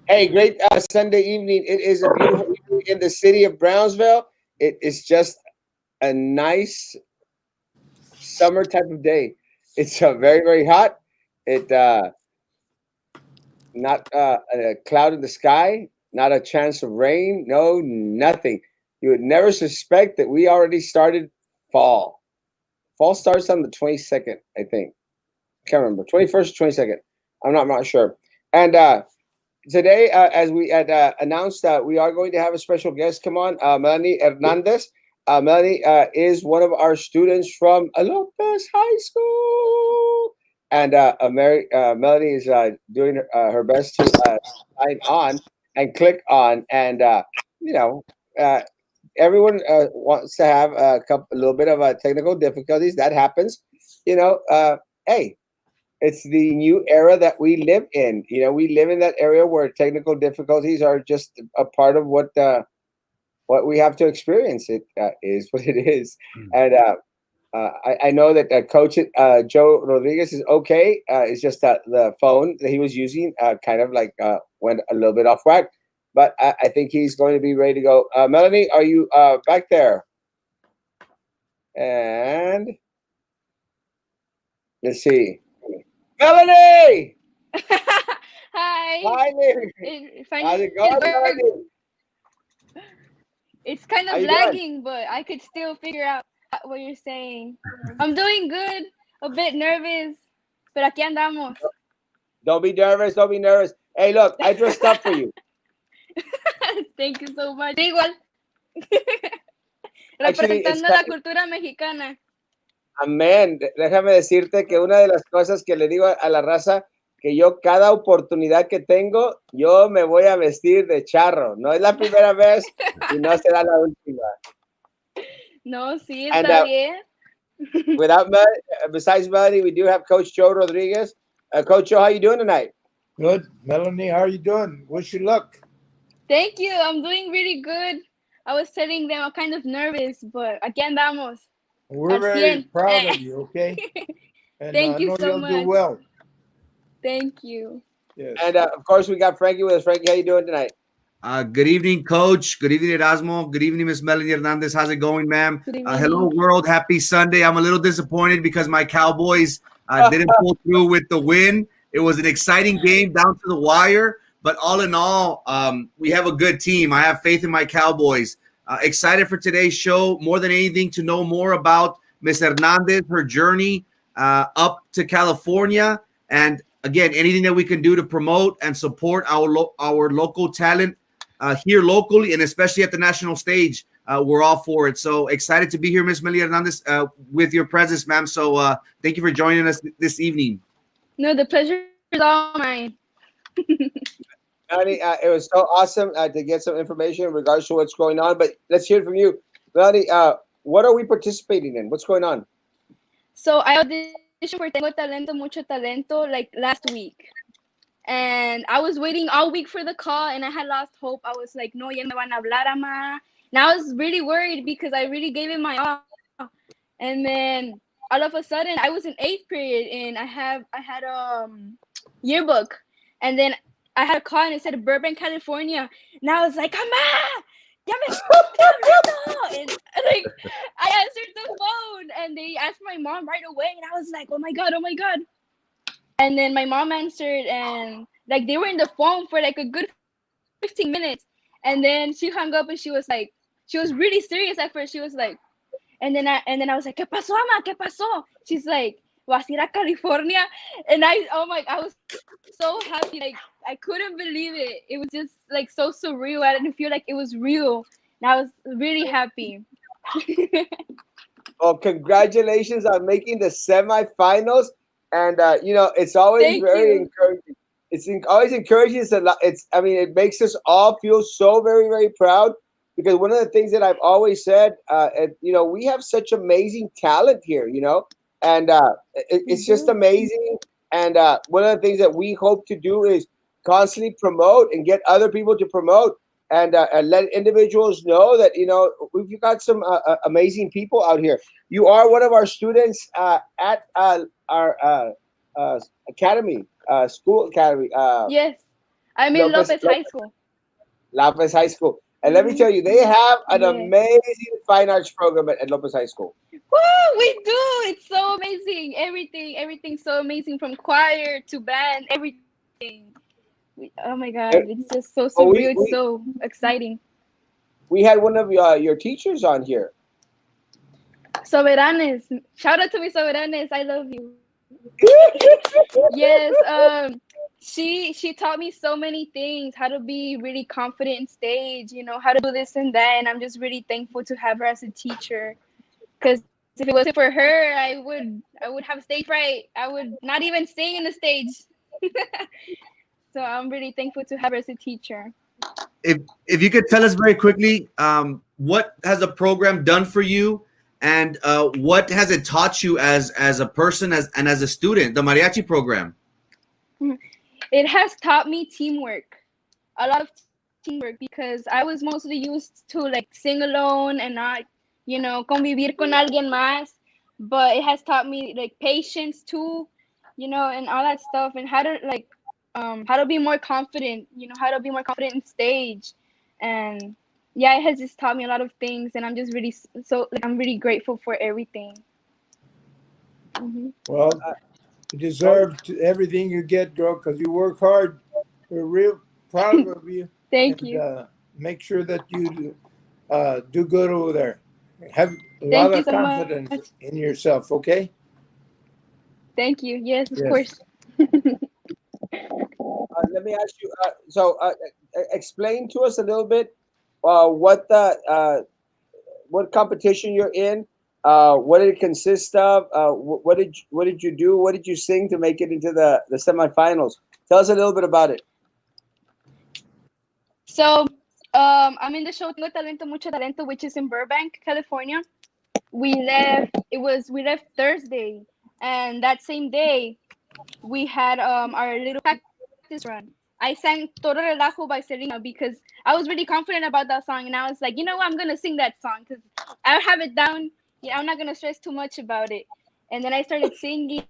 Hey, great Sunday evening. It is a beautiful evening in the city of Brownsville. It is just a nice summer type of day. It's very, very hot. It not a cloud in the sky, not a chance of rain, no, nothing. You would never suspect that we already started fall. Fall starts on the 22nd, I think. Can't remember. 21st, 22nd. I'm not sure. And today, as we had announced, we are going to have a special guest come on, Melanie Hernandez. Melanie is one of our students from Lopez High School. And Melanie is doing her best to sign on and click on. And, you know, uh, everyone wants to have a little bit of technical difficulties. That happens. You know, hey, it's the new era that we live in. You know, we live in that area where technical difficulties are just a part of what we have to experience. It is what it is, and I know that Coach Joe Rodriguez is okay. It's just that the phone that he was using kind of like went a little bit off whack, but I think he's going to be ready to go. Melanie, are you back there? And let's see, Melanie. Hi. Hi there. How's Finally it going, it worked. Melanie? It's kind How of you doing? lagging, but I could still figure out what you're saying. I'm doing good. A bit nervous, pero aquí andamos. Don't be nervous. Don't be nervous. Hey, look, I dressed up for you. Thank you so much. Igual, Actually, representando la cultura mexicana. amén. Déjame decirte que una de las cosas que le digo a la raza, que yo cada oportunidad que tengo, yo me voy a vestir de charro. No es la primera vez y no será la última. No, sí, And está bien. besides Melody, we do have Coach Joe Rodriguez. Coach Joe, how you doing tonight? Good. Melanie, how are you doing? Wish you luck. Thank you. I'm doing really good. I was telling them I'm kind of nervous, but aquí andamos. We're Al very 100. proud of you, okay? And Thank I you know so you'll do much. well. Thank you. Yes. And of course, we got Frankie with us. Frankie, how you doing tonight? Good evening, Coach. Good evening, Erasmo. Good evening, Miss Melanie Hernandez. How's it going, ma'am? Good Hello, evening. world. Happy Sunday. I'm a little disappointed because my Cowboys didn't pull through with the win. It was an exciting game down to the wire, but all in all, we have a good team. I have faith in my Cowboys. Excited for today's show. More than anything, to know more about Miss Hernandez, her journey up to California, and again, anything that we can do to promote and support our local talent here locally and especially at the national stage. We're all for it. So excited to be here, Miss Melly Hernandez, with your presence, ma'am. So thank you for joining us this evening. No, the pleasure is all mine. Melanie, it was so awesome to get some information in regards to what's going on. But let's hear it from you, Melanie. What are we participating in? What's going on? So I auditioned for Tengo Talento, Mucho Talento like last week. And I was waiting all week for the call and I had lost hope. I was like, no, ya me van a hablar, ama. And I was really worried because I really gave it my all. And then all of a sudden I was in 8th period and I had yearbook. And then I had a call and it said Burbank, California. And I was like, ama, ya me están hablando. And like I answered the phone and they asked my mom right away. And I was like, oh my God, oh my God. And then my mom answered and like they were in the phone for like a good 15 minutes. And then she hung up and she was really serious at first. She was like, and then I was like, ¿Qué pasó, ama? ¿Qué pasó? She's like, ¿vas a ir a California? And I was so happy. Like I couldn't believe it. It was just like so surreal. I didn't feel like it was real. And I was really happy. Well, congratulations on making the semifinals. And it's always Thank very you. encouraging. Always encouraging. I mean, it makes us all feel so very, very proud because one of the things that I've always said, we have such amazing talent here, and We it's just do. amazing. And one of the things that we hope to do is constantly promote and get other people to promote and let individuals know that we've got some amazing people out here. You are one of our students at our academy, school academy. Yes. I'm in Lopez, Lopez High School. Lopez High School. And let me Mhm. tell you, they have an Yeah. amazing fine arts program at Lopez High School. Woo, we do. It's so amazing. Everything's so amazing from choir to band, everything. Oh my Eh, God, it's just so Oh, surreal. It's so exciting. we had one of your teachers on here. Soberanes. Shout out to me, Soberanes. I love you. Yes. She taught me so many things, how to be really confident in stage, how to do this and that, and I'm just really thankful to have her as a teacher. Because if it wasn't for her, I would have stage fright. I would not even sing in the stage. So I'm really thankful to have her as a teacher. If you could tell us very quickly, what has the program done for you, and what has it taught you as a person and as a student? The mariachi program. It has taught me teamwork, a lot of teamwork, because I was mostly used to like sing alone and not, convivir con alguien más. But it has taught me like patience too, and all that stuff, and how to be more confident, how to be more confident in stage, and yeah, it has just taught me a lot of things, and I'm just really so like I'm really grateful for everything. Well, Uh, you oh, deserve everything you get, girl, because you work hard. We're real proud of you, Thank and you. make sure that you do good over there. Have a lot Thank you of so much. confidence in yourself, okay? Thank you. Yes, of Yes. course. let me ask you. Explain to us a little bit what competition you're in. What did it consist of? What did you do? What did you sing to make it into the semifinals? Tell us a little bit about it. So, I'm in the show Tengo Talento, Mucho Talento, which is in Burbank, California. We left Thursday, and that same day we had our little practice run. I sang Todo Relajo by Selena because I was really confident about that song, and I was like, you know what, I'm gonna sing that song because I have it down. Yeah, I'm not gonna stress too much about it. And then I started singing,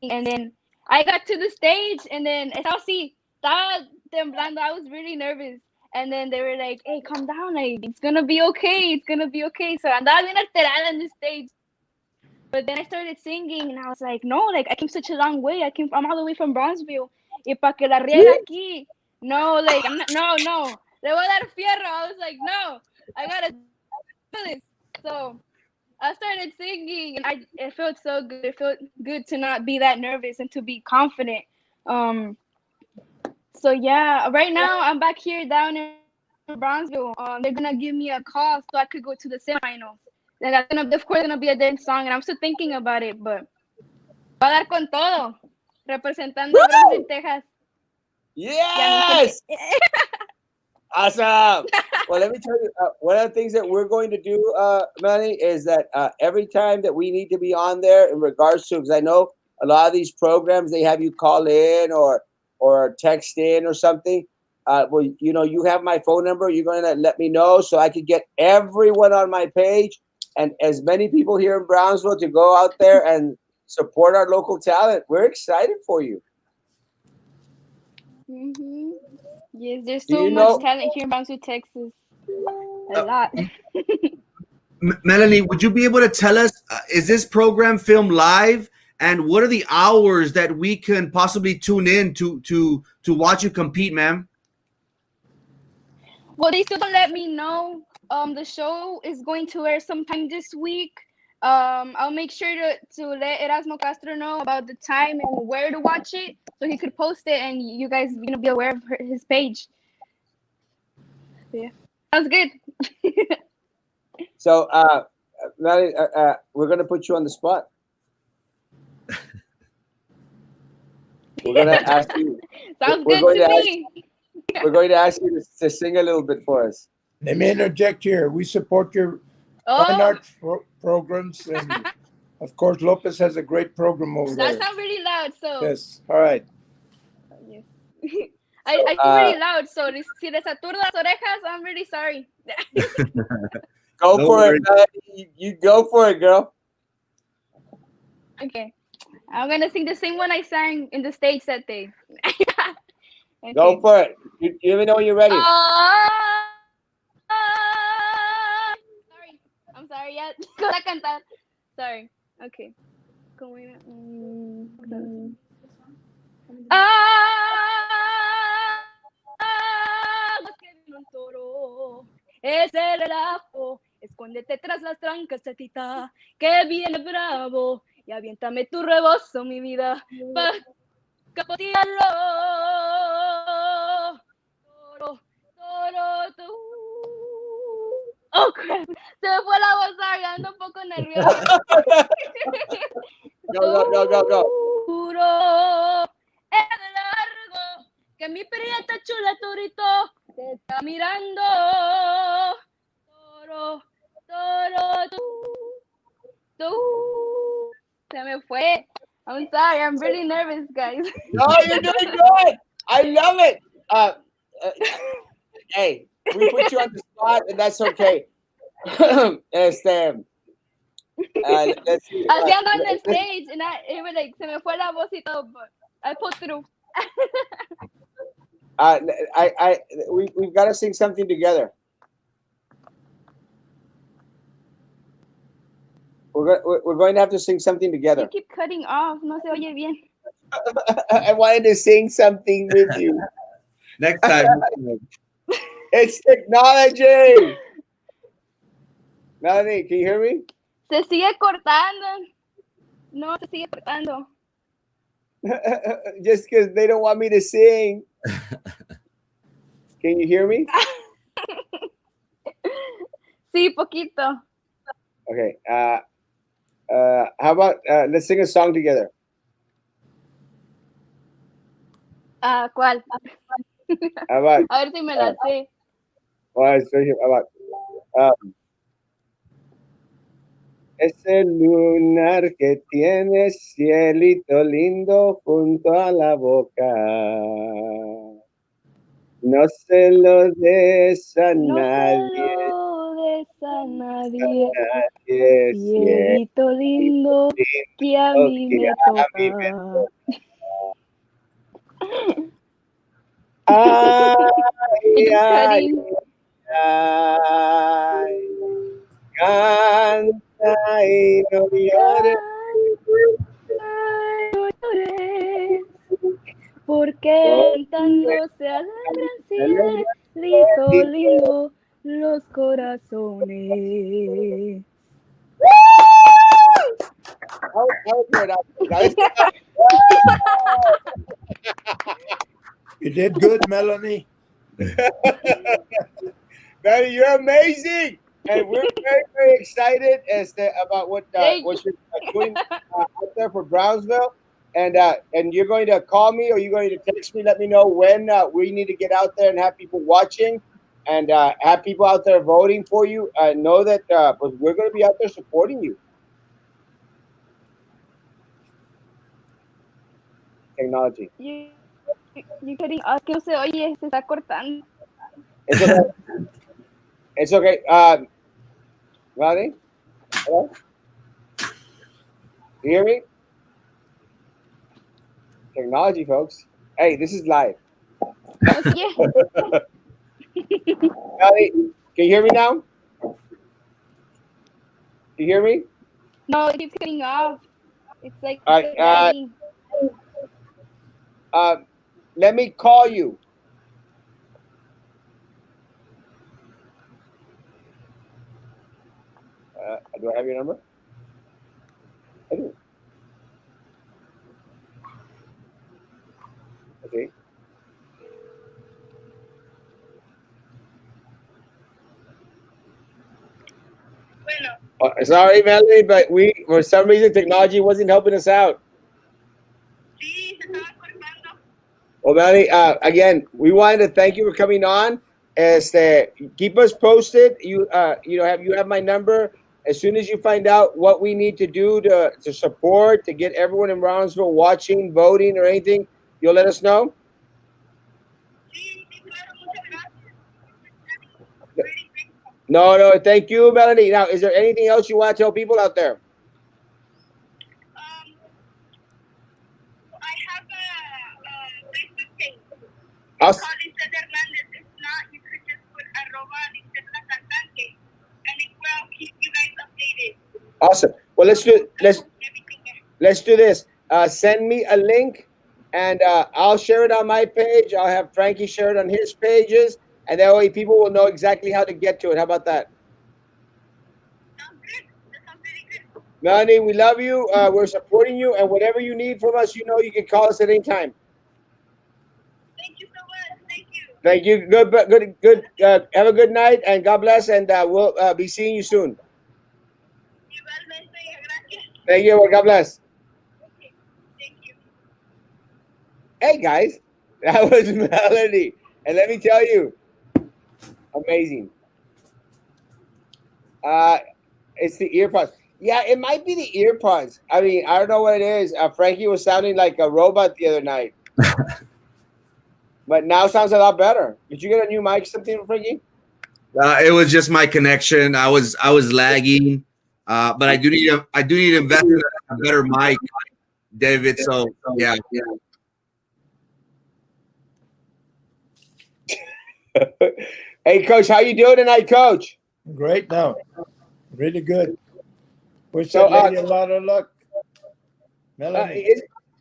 and then I got to the stage, and then estaba así, estaba temblando. I was really nervous. And then they were like, "Hey, calm down, like it's gonna be okay. It's gonna be okay." So andaba bien alterada on the stage. But then I started singing, and I was like, "No, like I came such a long way. I'm all the way from Bronzeville. Y pa que la riega aquí, no, like I'm not, no, no, le voy a dar fierro." I was like, "No, I gotta do this." So I started singing, and it felt so good. It felt good to not be that nervous and to be confident. Um, so yeah, right now I'm back here down in Bronzeville. They're gonna give me a call so I could go to the semifinals. And that's gonna, of course, gonna be a dance song, and I'm still thinking about it, but va a dar con todo, representando a Bronzeville, Woo! Texas. Ya mi gente. Yes! Awesome. Well, let me tell you, one of the things that we're going to do, Melanie, is that every time that we need to be on there in regards to, because I know a lot of these programs, they have you call in or text in or something. Well, you have my phone number. You're going to let me know so I could get everyone on my page and as many people here in Brownsville to go out there and support our local talent. We're excited for you. Hmm. Yes, there's Do so you much know? talent here in Brownsville, Texas. A Uh, lot. Melanie, would you be able to tell us, is this program filmed live, and what are the hours that we can possibly tune in to watch you compete, ma'am? Well, they still don't let me know. The show is going to air sometime this week. I'll make sure to let Erasmo Castro know about the time and where to watch it, so he could post it, and you guys, be aware of his page. Yeah, sounds good. So, Melanie, we're going to put you on the spot. We're going to ask you. Sounds We're good going to to ask. me. We're going to ask you to sing a little bit for us. Let me interject here. We support your fine Oh, arts programs, and of course, Lopez has a great program over that there. sounds really loud. So Yes. All right. yes. So, I sing really loud. So si les saturo las orejas, I'm really sorry. go No for it, worries. Melanie. You go for it, girl. Okay, I'm gonna sing the same one I sang in the stage that day. Go Okay. for it. You even know when you're ready. Sorry. I'm sorry. Ya. Voy a cantar. Sorry. Okay. ¿Cómo era? Aguas que vino un toro. Es el relajo. Escóndete tras las trancas, chatita, que viene bravo. Y aviéntame tu rebozo, mi vida, pa' capotearlo. Toro, toro, tú. Oh, crap. Se me fue la voz, sorry, ando un poco nerviosa. Go. Duro, es largo, que mi prieta chula torito te está mirando. Toro, toro, tú. Se me fue. I'm sorry, I'm really nervous, guys. No, you're doing good. I love it. Hey, we put you on the spot, and that's okay. Let's see. Así ando on the stage, and it was like, se me fue la voz y todo, but I pulled through. We've got to sing something together. We're going to have to sing something You together. keep cutting off, no se oye bien. I wanted to sing something with you. Next time. It's technology. Melanie, can you hear me? Se sigue cortando. No, se sigue cortando. Just because they don't want me to sing. Can you hear me? Sí, poquito. Okay. How about let's sing a song together? ¿Cuál? How about? A ver si me la sé. Well, how about? Ese lunar que tiene cielito lindo junto a la boca. No se lo des a No nadie. se lo des a nadie. Nadie, Cielito lindo que a mí me toca. Ay, You're ay, cutting. ay, canta y no llores. No llores, porque cantando se alegran cielito lindo los corazones. You did good, Melanie. Manny, you're amazing, and we're very, very excited about what you're doing out there for Brownsville. And you're going to call me or you're going to text me. Let me know when we need to get out there and have people watching and have people out there voting for you. Know that we're going to be out there supporting you. Technology. You cutting. Que no se oye, se está cortando. It's okay. It's okay. Ronnie? Hello? You hear me? Technology, folks. Hey, this is live. No se oye. Ronnie, can you hear me now? You hear me? No, it keeps cutting off. It's like All right. lagging. Let me call you. Do I have your number? I do. Okay. Sorry, Melanie, but for some reason technology wasn't helping us out. Well, Melanie, again, we wanted to thank you for coming on. Keep us posted. You have my number. As soon as you find out what we need to do to support, to get everyone in Brownsville watching, voting, or anything, you'll let us know. No, thank you, Melanie. Now, is there anything else you want to tell people out there? Awesome. Well, let's do this. Send me a link, and I'll share it on my page. I'll have Frankie share it on his pages, and that way people will know exactly how to get to it. How about that? Melanie, we love you. We're supporting you, and whatever you need from us, you know you can call us at any time. Thank you so much. Thank you. Thank you. Good. Have a good night, and God bless. And we'll be seeing you soon. Igualmente, gracias. Thank you. God bless. Okay. Thank you. Hey guys, that was Melanie, and let me tell you, amazing. It's the earpods. Yeah, it might be the earpods. I mean, I don't know what it is. Frankie was sounding like a robot the other night, but now sounds a lot better. Did you get a new mic, something, Frankie? It was just my connection. I was lagging, but I do need to invest in a better mic, David. So yeah. Hey, Coach, how you doing tonight, Coach? Great now. Really good. Wish So, that lady a lot of luck. Melanie.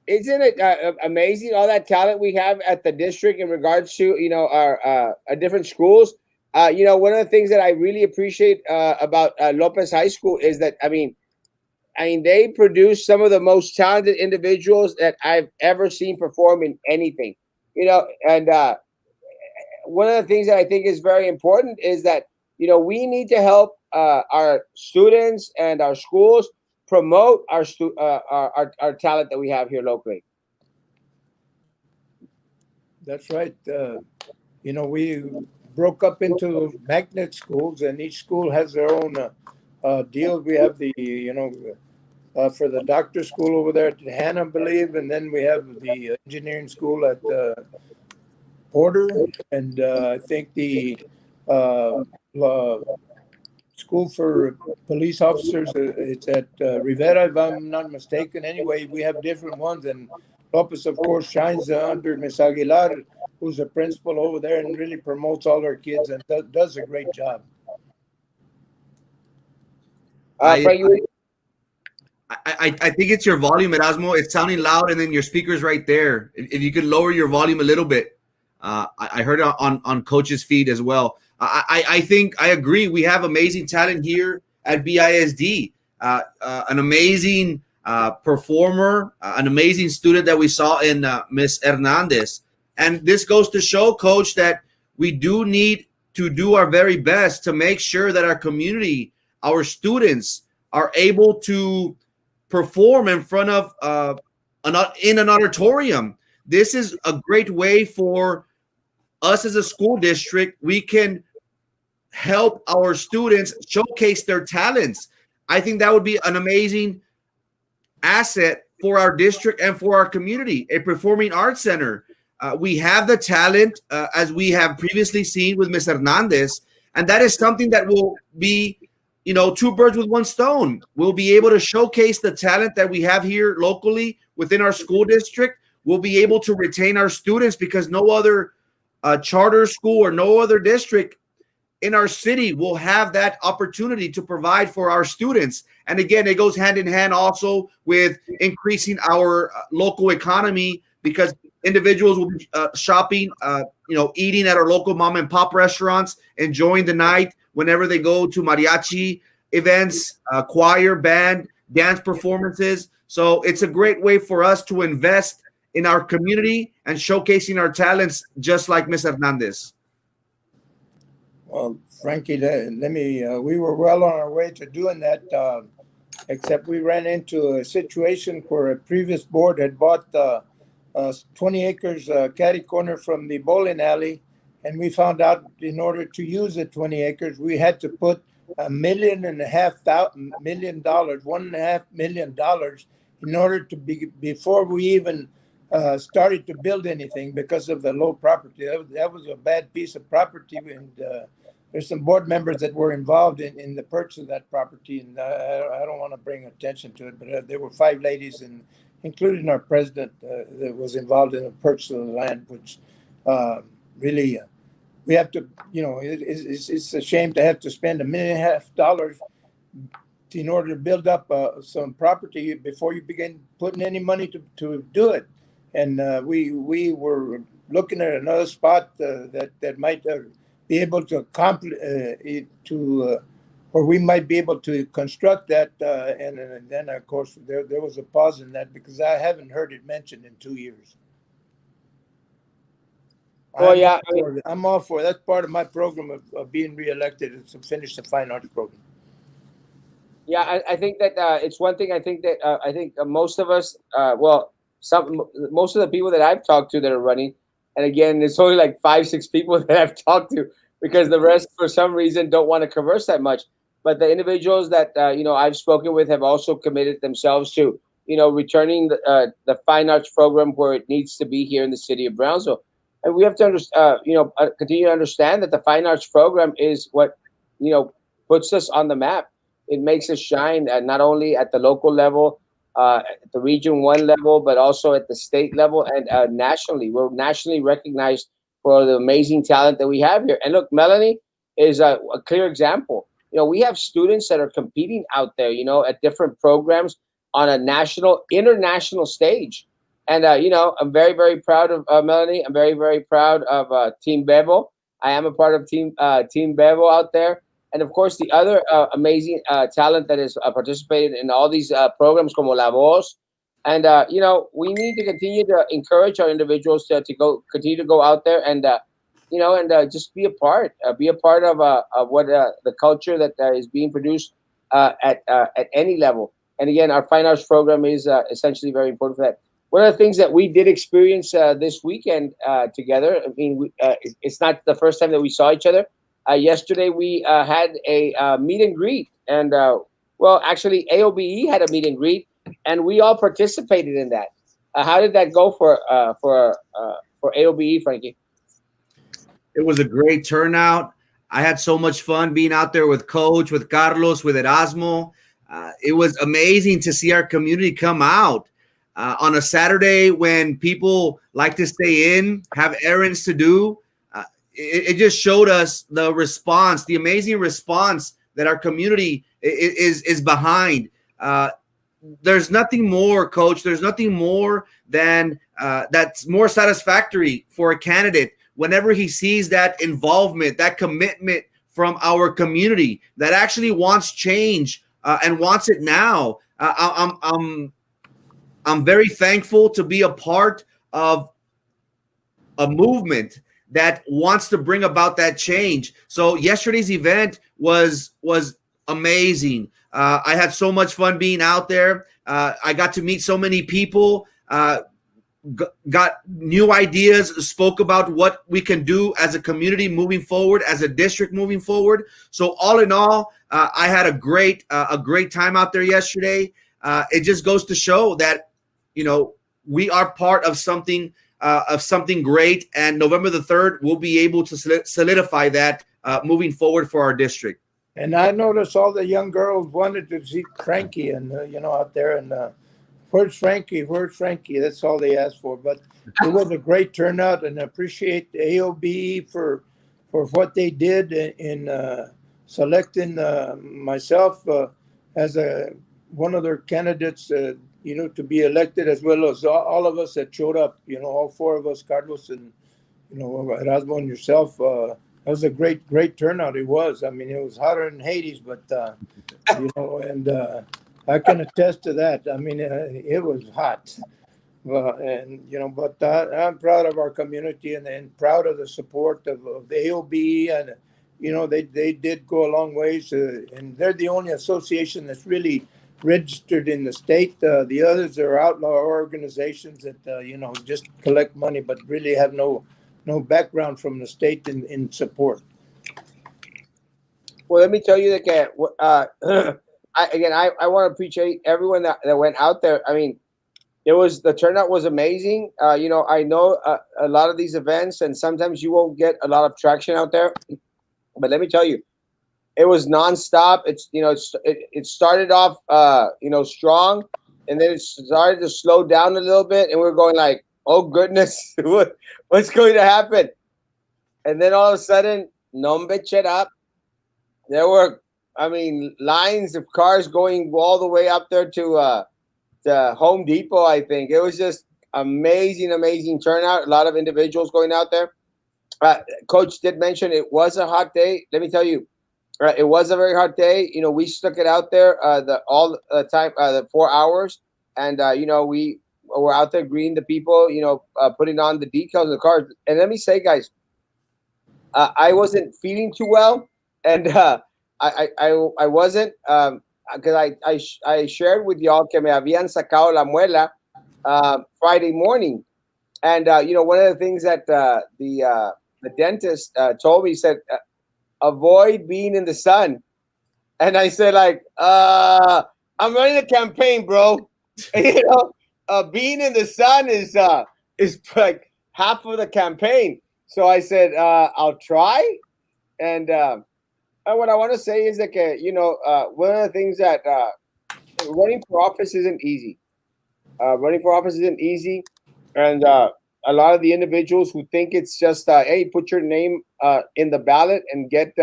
Isn't it amazing all that talent we have at the district in regards to our different schools? One of the things that I really appreciate about Lopez High School is that I mean they produce some of the most talented individuals that I've ever seen perform in anything. And one of the things that I think is very important is that we need to help our students and our schools promote our talent that we have here locally. That's right. We broke up into those magnet schools, and each school has their own deal. We have the, for the doctor school over there at Hannah, I believe, and then we have the engineering school at Porter, and I think the school for police officers, it's at Rivera, if I'm not mistaken. Anyway, we have different ones, and Lopez, of course, shines under Miss Aguilar, who's a principal over there and really promotes all our kids and does a great job. I think it's your volume, Erasmo. It's sounding loud, and then your speaker's right there. If you could lower your volume a little bit. I heard it on Coach's feed as well. I think I agree. We have amazing talent here at BISD. An amazing performer, an amazing student that we saw in Miss Hernandez. And this goes to show, Coach, that we do need to do our very best to make sure that our community, our students, are able to perform in front of in an auditorium. This is a great way for us as a school district. We can help our students showcase their talents. I think that would be an amazing asset for our district and for our community, a performing arts center. We have the talent, as we have previously seen with Ms. Hernandez, and that is something that will be, two birds with one stone. We'll be able to showcase the talent that we have here locally within our school district. We'll be able to retain our students because no other charter school or no other district in our city will have that opportunity to provide for our students. And again, it goes hand in hand also with increasing our local economy, because individuals will be shopping, eating at our local mom and pop restaurants, enjoying the night whenever they go to mariachi events, choir, band, dance performances. So it's a great way for us to invest in our community and showcasing our talents, just like Ms. Hernandez. Well, Frankie, we were well on our way to doing that, except we ran into a situation where a previous board had bought 20 acres catty corner from the bowling alley, and we found out in order to use the 20 acres, we had to put $1.5 million, $1.5 million in order to before we even started to build anything because of the low property. That was a bad piece of property, and there's some board members that were involved in the purchase of that property, and I don't want to bring attention to it, but there were 5 ladies, and including our president, that was involved in the purchase of the land, which really we have to, it's a shame to have to spend $1.5 million in order to build up some property before you begin putting any money to do it. And we were looking at another spot that might be able to accomplish where we might be able to construct that. And then, of course, there was a pause in that because I haven't heard it mentioned in 2 years. Well, yeah, I mean, I'm all for it. That's part of my program of being reelected is to finish the fine arts program. yeah, I think that it's one thing. I think most of us, well, most of the people that I've talked to that are running, and again, it's only like 5, 6 people that I've talked to because the rest, for some reason, don't want to converse that much. But the individuals that I've spoken with have also committed themselves to returning the fine arts program where it needs to be here in the city of Brownsville, and we have to continue to understand that the fine arts program is what puts us on the map. It makes us shine not only at the local level, at the Region 1 level, but also at the state level and nationally. We're nationally recognized for the amazing talent that we have here. And look, Melanie is a clear example. We have students that are competing out there, at different programs on a national, international stage. And, I'm very, very proud of Melanie. I'm very, very proud of Team Bevo. I am a part of Team Bevo out there. And of course, the other amazing talent that is participated in all these programs, como La Voz, and we need to continue to encourage our individuals to continue to go out there and just be a part of what the culture that is being produced at any level. And again, our fine arts program is essentially very important for that. One of the things that we did experience this weekend together. I mean, it's not the first time that we saw each other. Yesterday we had a meet and greet, and well, actually AOBE had a meet and greet, and we all participated in that. How did that go for AOBE, Frankie? It was a great turnout. I had so much fun being out there with Coach, with Carlos, with Erasmo. It was amazing to see our community come out on a Saturday when people like to stay in, have errands to do. It just showed us the response, the amazing response that our community is behind. There's nothing more, Coach. There's nothing more than that's more satisfactory for a candidate whenever he sees that involvement, that commitment from our community that actually wants change and wants it now. I'm very thankful to be a part of a movement that wants to bring about that change. So yesterday's event was amazing. I had so much fun being out there. I got to meet so many people, got new ideas, spoke about what we can do as a community moving forward, as a district moving forward. So all in all, I had a great time out there yesterday. It just goes to show that, we are part of something great, and November the 3rd, we'll be able to solidify that moving forward for our district. And I noticed all the young girls wanted to see Frankie, and out there, and where's Frankie? Where's Frankie? That's all they asked for. But it was a great turnout, and I appreciate the AOB for what they did in selecting myself as one of their candidates. To be elected, as well as all of us that showed up, all 4 of us, Carlos and, Erasmo and yourself. That was a great turnout. It was. I mean, it was hotter than Hades, but, and I can attest to that. I mean, it was hot. But I'm proud of our community and proud of the support of the AOB. And, they did go a long ways. And they're the only association that's really registered in the state. The others are outlaw organizations that just collect money, but really have no background from the state in support. Well, let me tell you that I want to appreciate everyone that went out there. I mean, the turnout was amazing. I know a lot of these events, and sometimes you won't get a lot of traction out there, but let me tell you, it was nonstop. It started off strong, and then it started to slow down a little bit, and we were going like, oh goodness, what's going to happen? And then all of a sudden, no bitch it up. There were I mean, lines of cars going all the way up there to Home Depot. I think it was just amazing, amazing turnout. A lot of individuals going out there. Coach did mention it was a hot day. Let me tell you, it was a very hot day. You know, we stuck it out there the all the time, the 4 hours, and you know we were out there greeting the people. You know, putting on the decals of the cars. And let me say, guys, I wasn't feeling too well, and I wasn't because I shared with y'all que me habían sacado la muela Friday morning, and you know one of the things that the dentist told me, he said avoid being in the sun, and I said like I'm running a campaign, bro. You know, being in the sun is like half of the campaign. So I said I'll try, and what I want to say is that you know one of the things that running for office isn't easy. Running for office isn't easy, and a lot of the individuals who think it's just hey, put your name in the ballot and get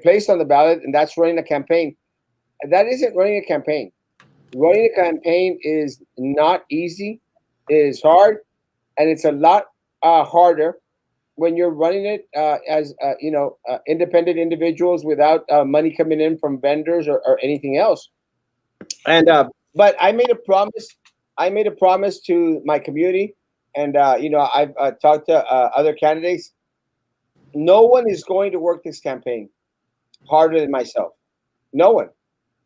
placed on the ballot, and that's running a campaign. That isn't running a campaign. Running a campaign is not easy. It is hard, and it's a lot harder when you're running it as independent individuals without money coming in from vendors or anything else. And but I made a promise. I made a promise to my community, and I've talked to other candidates. No one is going to work this campaign harder than myself. No one.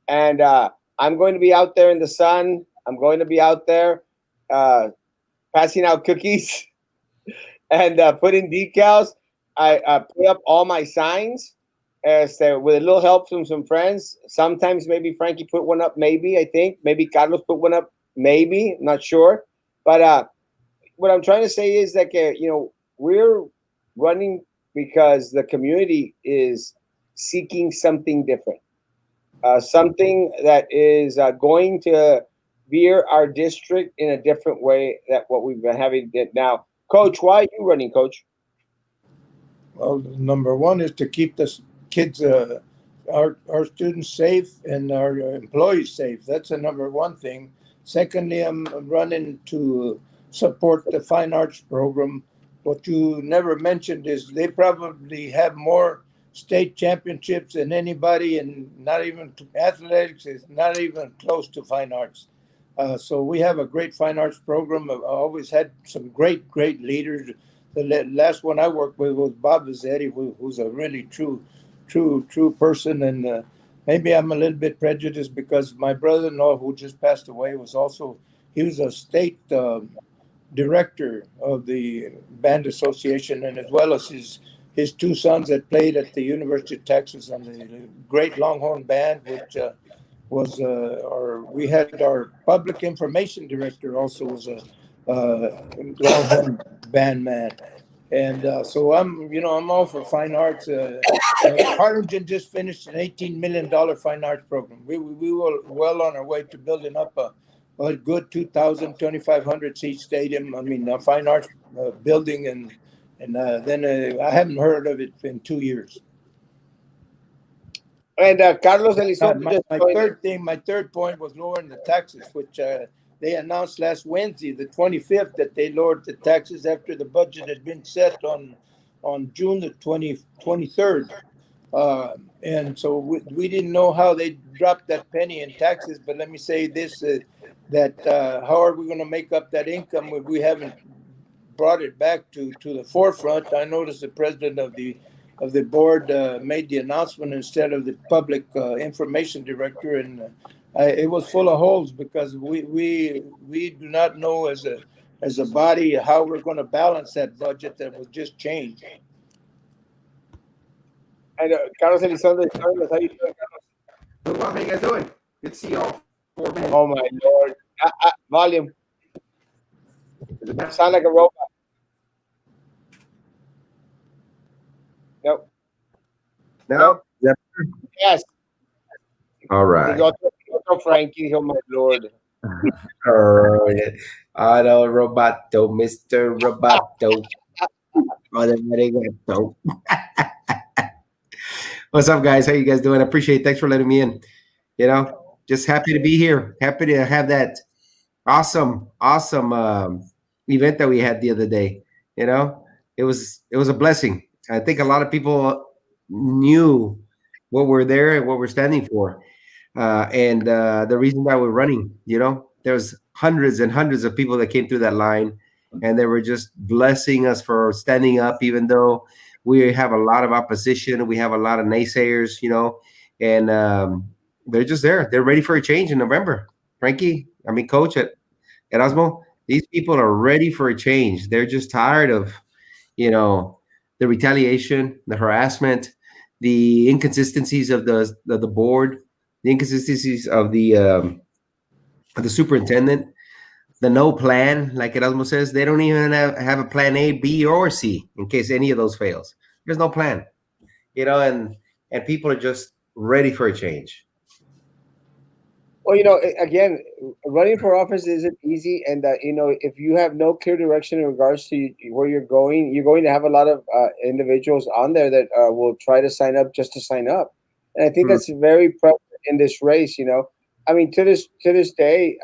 And I'm going to be out there in the sun. I'm going to be out there uh, passing out cookies and putting decals. I put up all my signs with a little help from some friends. Sometimes maybe Frankie put one up. Maybe I think maybe Carlos put one up. Maybe not sure. But what I'm trying to say is that we're running because the community is seeking something different, something that is going to veer our district in a different way that what we've been having it now. Coach, why are you running, Coach? Well, number one is to keep the kids, our students safe and our employees safe. That's the number one thing. Secondly, I'm running to support the fine arts program. What you never mentioned is they probably have more state championships than anybody, and not even athletics is not even close to fine arts. So we have a great fine arts program. I've always had some great leaders. The last one I worked with was Bob Vizzetti, who's a really true person. And maybe I'm a little bit prejudiced because my brother-in-law, who just passed away, he was a state director of the band association, and as well as his two sons that played at the University of Texas on the great Longhorn band, which we had our public information director also was a Longhorn band man. And so I'm all for fine arts. Harlingen just finished an $18 million fine arts program. We were well on our way to building up a good 2,000, 2,500 seat stadium. I mean, a fine arts building, and then I haven't heard of it in 2 years. And Carlos Elizondo My third point was lowering the taxes, which they announced last Wednesday, the 25th, that they lowered the taxes after the budget had been set on June the 23rd. And so we didn't know how they dropped that penny in taxes. But let me say this, that how are we going to make up that income if we haven't brought it back to the forefront? I noticed the president of the board made the announcement instead of the public information director, and it was full of holes because we do not know as a body how we're going to balance that budget that was just changed. and Carlos Elizondo is joining us. How you doing, Carlos? How you guys doing? Good to see y'all. 4 minutes. Oh my Lord! Volume. Sound like a robot. Nope. No? Nope. Yes. All right. Otro Frankie. Oh my Lord. Oh, yeah. Auto Roboto, Mr. Roboto. Automatic Roboto. What's up, guys? How you guys doing? I appreciate it. Thanks for letting me in. Just happy to be here. Happy to have that awesome event that we had the other day. You know, it was a blessing. I think a lot of people knew what we're there and what we're standing for, and the reason why we're running. There's hundreds and hundreds of people that came through that line, and they were just blessing us for standing up, even though we have a lot of opposition, we have a lot of naysayers, and they're just there. They're ready for a change in November. Frankie, I mean, Coach at Erasmo, these people are ready for a change. They're just tired of, you know, the retaliation, the harassment, the inconsistencies of the board, the inconsistencies of the superintendent, the no plan, like Erasmo says. They don't even have a plan A, B, or C in case any of those fails. There's no plan, and people are just ready for a change. Well, again, running for office isn't easy, and if you have no clear direction in regards to where you're going to have a lot of individuals on there that will try to sign up just to sign up, and I think Hmm. that's very prevalent in this race. I mean, to this day,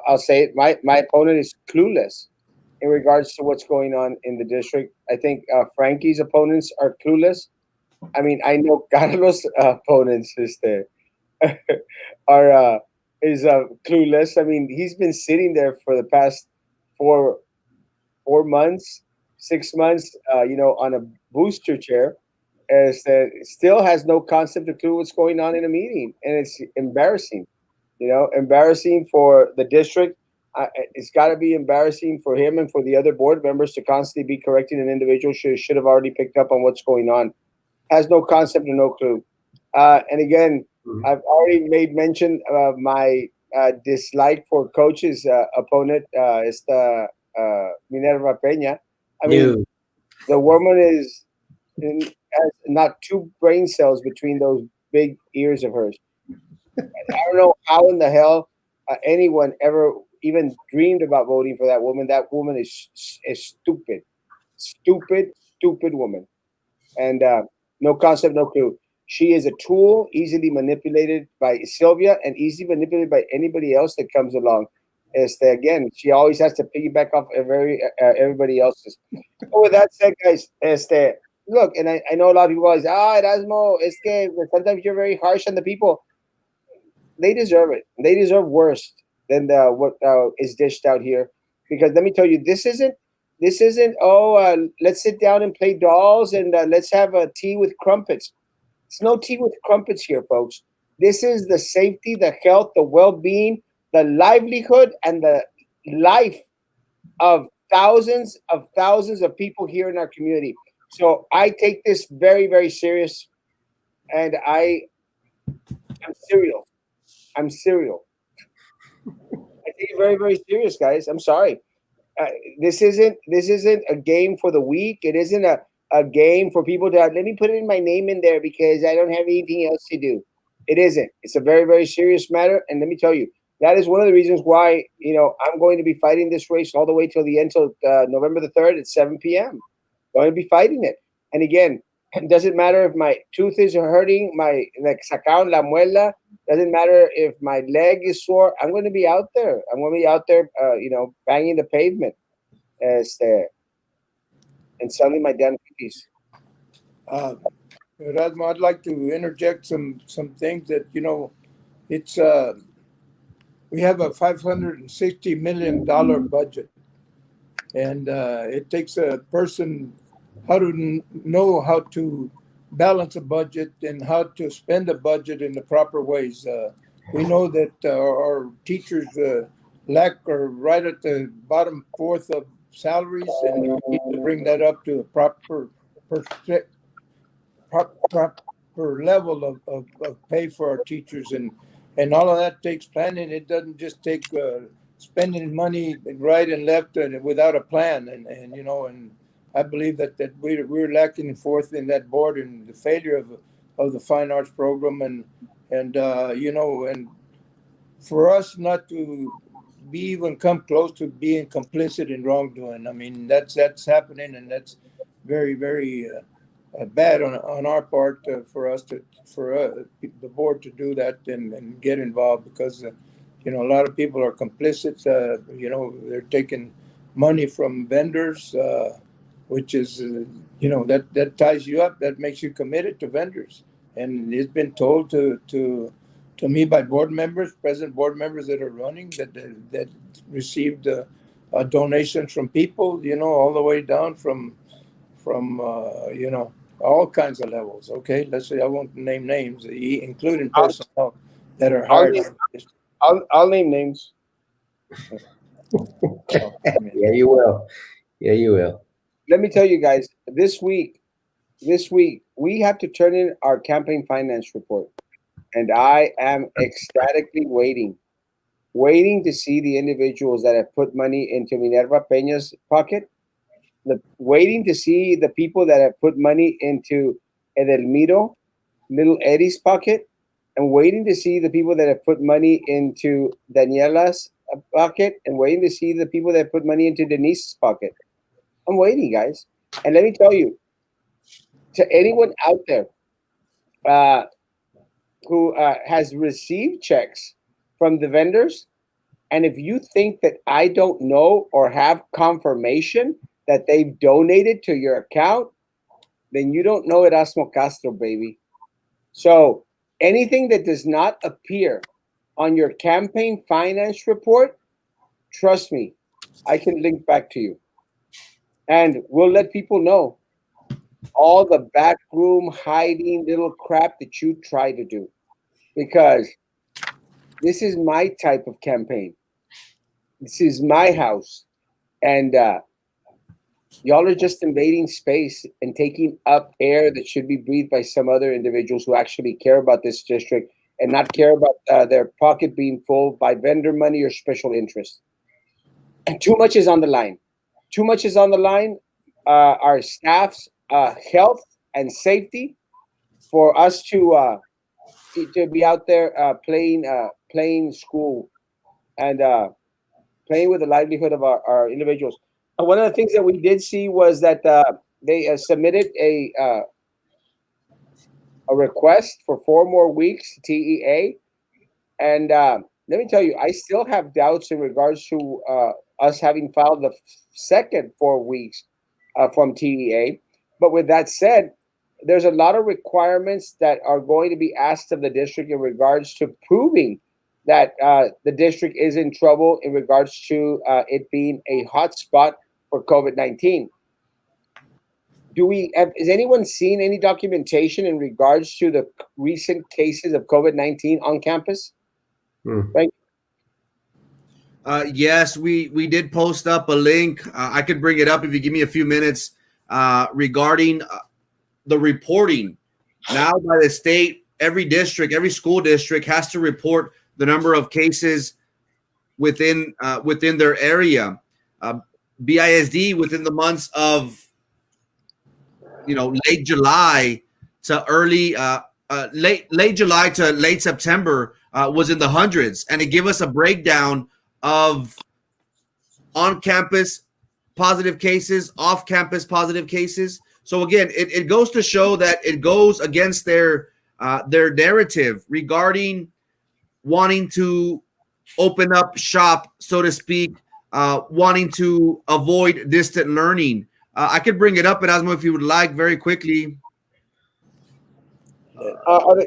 I'll say it. My opponent is clueless in regards to what's going on in the district. I think Frankie's opponents are clueless. I mean, I know Carlos' opponents is there are is clueless. I mean, he's been sitting there for the past 4 months, 6 months, on a booster chair, as still has no concept or clue what's going on in a meeting, and it's embarrassing. Embarrassing for the district. It's got to be embarrassing for him and for the other board members to constantly be correcting an individual should have already picked up on what's going on. Has no concept or no clue. And again, Mhm. I've already made mention of my dislike for coach's opponent, is the Minerva Peña. I mean, No. the woman has not two brain cells between those big ears of hers. I don't know how in the hell anyone ever even dreamed about voting for that woman. That woman is stupid, stupid, stupid woman, and no concept, no clue. She is a tool, easily manipulated by Sylvia and easily manipulated by anybody else that comes along. Again, she always has to piggyback off everybody else's. But with that said, guys, look, and I know a lot of people always, Erasmo, sometimes you're very harsh on the people. They deserve it. They deserve worse than what is dished out here. Because let me tell you, this isn't. Oh, let's sit down and play dolls and let's have a tea with crumpets. It's no tea with crumpets here, folks. This is the safety, the health, the well-being, the livelihood, and the life of thousands of people here in our community. So I take this very, very serious, and I'm serial. I'm serial. I take it very, very serious, guys. I'm sorry. Uh, this isn't a game for the weak. It isn't a game for people to let me put in my name in there because I don't have anything else to do. It isn't. It's a very, very serious matter. And let me tell you, that is one of the reasons why I'm going to be fighting this race all the way till the end, till November the 3rd at 7 p.m. Going to be fighting it. And again, it doesn't matter if my tooth is hurting, my like sacaron la muela. Doesn't matter if my leg is sore. I'm going to be out there. I'm going to be out there, banging the pavement as and selling my damn cookies. Uh, Erasmo, I'd like to interject some things that it's we have a $560 million budget, and it takes a person how to know how to balance a budget and how to spend a budget in the proper ways. We know that our teachers lack or right at the bottom fourth of salaries, and we need to bring that up to a perspective proper level of pay for our teachers, and all of that takes planning. It doesn't just take spending money right and left and without a plan, and I believe that we're lacking forth in that board and the failure of the fine arts program, and for us not to be even come close to being complicit in wrongdoing. I mean, that's happening, and that's very, very bad on our part for us to for the board to do that and get involved because a lot of people are complicit. They're taking money from vendors, which is that ties you up. That makes you committed to vendors, and it's been told to me by board members, present board members that are running that received donations from people. All the way down from all kinds of levels. Okay, let's say I won't name names, including I'll, personnel that are I'll hired. name I'll name names. So, I mean, Yeah, you will. Yeah, you will. Let me tell you guys, this week we have to turn in our campaign finance report, and I am ecstatically waiting to see the individuals that have put money into Minerva Peña's pocket, waiting to see the people that have put money into Edelmiro, little Eddie's pocket, and waiting to see the people that have put money into Daniela's pocket, and waiting to see the people that put money into Denise's pocket. I'm waiting, guys. And let me tell you, to anyone out there uh, who has received checks from the vendors, and if you think that I don't know or have confirmation that they've donated to your account, then you don't know Erasmo Castro, baby. So anything that does not appear on your campaign finance report, trust me, I can link back to you. And we'll let people know all the backroom hiding little crap that you try to do. Because this is my type of campaign. This is my house. And y'all are just invading space and taking up air that should be breathed by some other individuals who actually care about this district and not care about their pocket being full by vendor money or special interest. And too much is on the line. Too much is on the line. Our staff's health and safety for us to be out there playing school and playing with the livelihood of our individuals. One of the things that we did see was that they submitted a request for 4 more weeks TEA, and let me tell you, I still have doubts in regards to us having filed the second 4 weeks from TEA. But with that said, there's a lot of requirements that are going to be asked of the district in regards to proving that the district is in trouble in regards to it being a hotspot for COVID-19. Has anyone seen any documentation in regards to the recent cases of COVID-19 on campus? Hmm. Right? Yes, we did post up a link. I could bring it up if you give me a few minutes regarding the reporting. Now by the state, every district, every school district has to report the number of cases within their area. BISD within the months of late July to late July to late September was in the hundreds, and it gave us a breakdown of on campus positive cases, off campus positive cases. So again, it goes to show that it goes against their narrative regarding wanting to open up shop, so to speak, wanting to avoid distant learning. I could bring it up, Erasmo, if you would like, very quickly.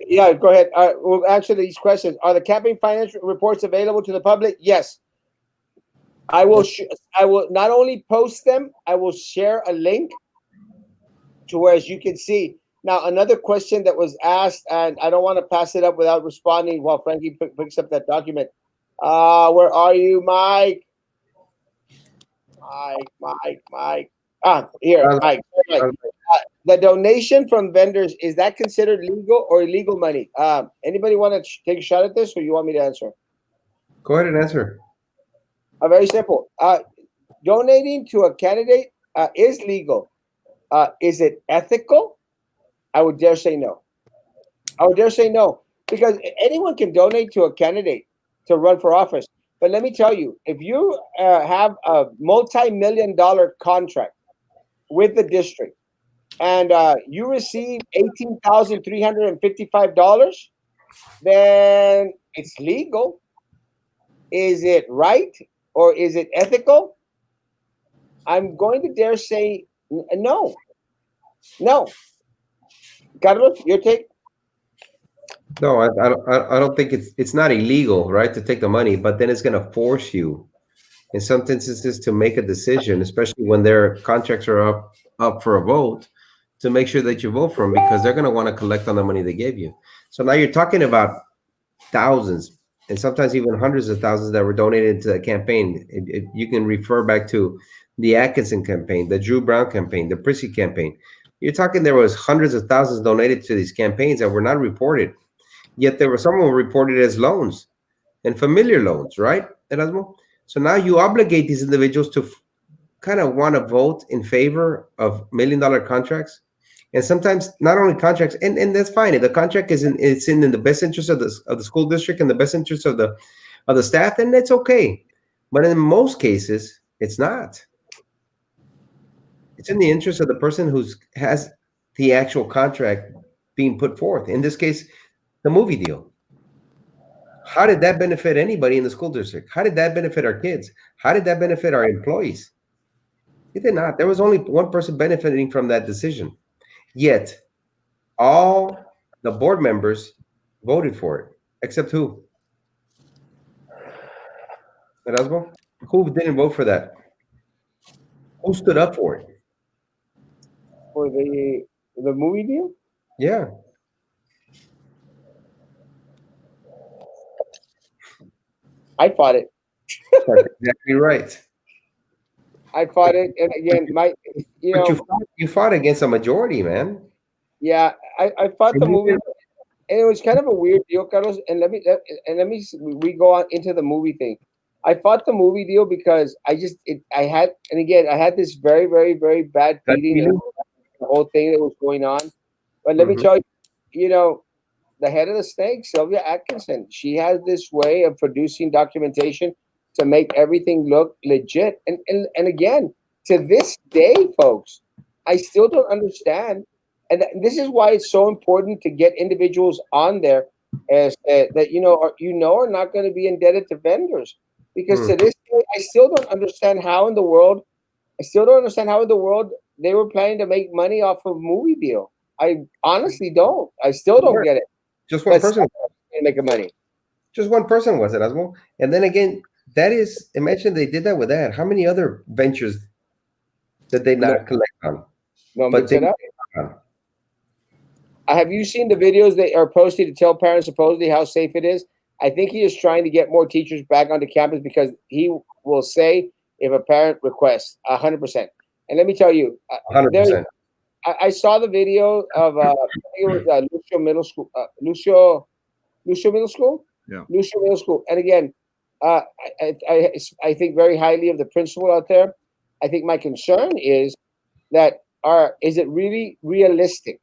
Yeah, go ahead. We'll answer these questions. Are the campaign financial reports available to the public? Yes. I will. I will not only post them. I will share a link to where, as you can see. Now, another question that was asked, and I don't want to pass it up without responding while Frankie picks up that document. Where are you, Mike? Mike. Here, Uh, Mike. The donation from vendors, is that considered legal or illegal money? Anybody want to take a shot at this, or you want me to answer? Go ahead and answer. Very simple. Donating to a candidate is legal. Is it ethical? I would dare say no. I would dare say no, because anyone can donate to a candidate to run for office. But let me tell you, if you have a multi-million-dollar contract with the district, and you receive $18,355, then it's legal. Is it right or is it ethical? I'm going to dare say no. No. Carlos, your take? No, I don't think it's not illegal, right, to take the money, but then it's going to force you in some instances to make a decision, especially when their contracts are up for a vote, to make sure that you vote for them because they're going to want to collect on the money they gave you. So now you're talking about thousands and sometimes even hundreds of thousands that were donated to the campaign. You can refer back to the Atkinson campaign, the Drew Brown campaign, the Prissy campaign. You're talking there was hundreds of thousands donated to these campaigns that were not reported. Yet there were some were reported as loans and familiar loans, right, Erasmo? So now you obligate these individuals to kind of want to vote in favor of $1 million contracts. And sometimes not only contracts, and that's fine. If the contract is in the best interest of the school district and the best interest of the staff, then it's okay. But in most cases, it's not. It's in the interest of the person who's has the actual contract being put forth. In this case, the movie deal. How did that benefit anybody in the school district? How did that benefit our kids? How did that benefit our employees? It did not. There was only one person benefiting from that decision. Yet all the board members voted for it, except who? Erasmo? Who didn't vote for that? Who stood up for it? For the movie deal? Yeah, I fought it. that's exactly right. I fought it, and again, my, you But know, you fought against a majority, man. yeah, I fought the And you movie, did. and it was kind of a weird deal, Carlos. And we go on into the movie thing. I fought the movie deal because I had, and again, I had this very, very, very bad That feeling feeling? the whole thing that was going on. But let me Mhm. tell you, you know, the head of the snake, Sylvia Atkinson, she has this way of producing documentation to make everything look legit. And again, to this day, folks, I still don't understand. And this is why it's so important to get individuals on there as that are not going to be indebted to vendors. Because Mm. to this day, I still don't understand how in the world I still don't understand how in the world they were planning to make money off of movie deal. I honestly don't. I still don't Where? get it. Just one But person. somebody's making money. Just one person was Erasmo. And then again, that is imagine they did that with that. How many other ventures did they No, not collect on? no But mix they it up. on. Have you seen the videos that are posted to tell parents supposedly how safe it is? I think he is trying to get more teachers back onto campus because he will say if a parent requests 100%. And let me tell you, there 100%. I saw the video of I think it was Lucio Middle School, Lucio Middle School, Yeah. Lucio Middle School. And again, uh, I think very highly of the principal out there. I think my concern is that is it really realistic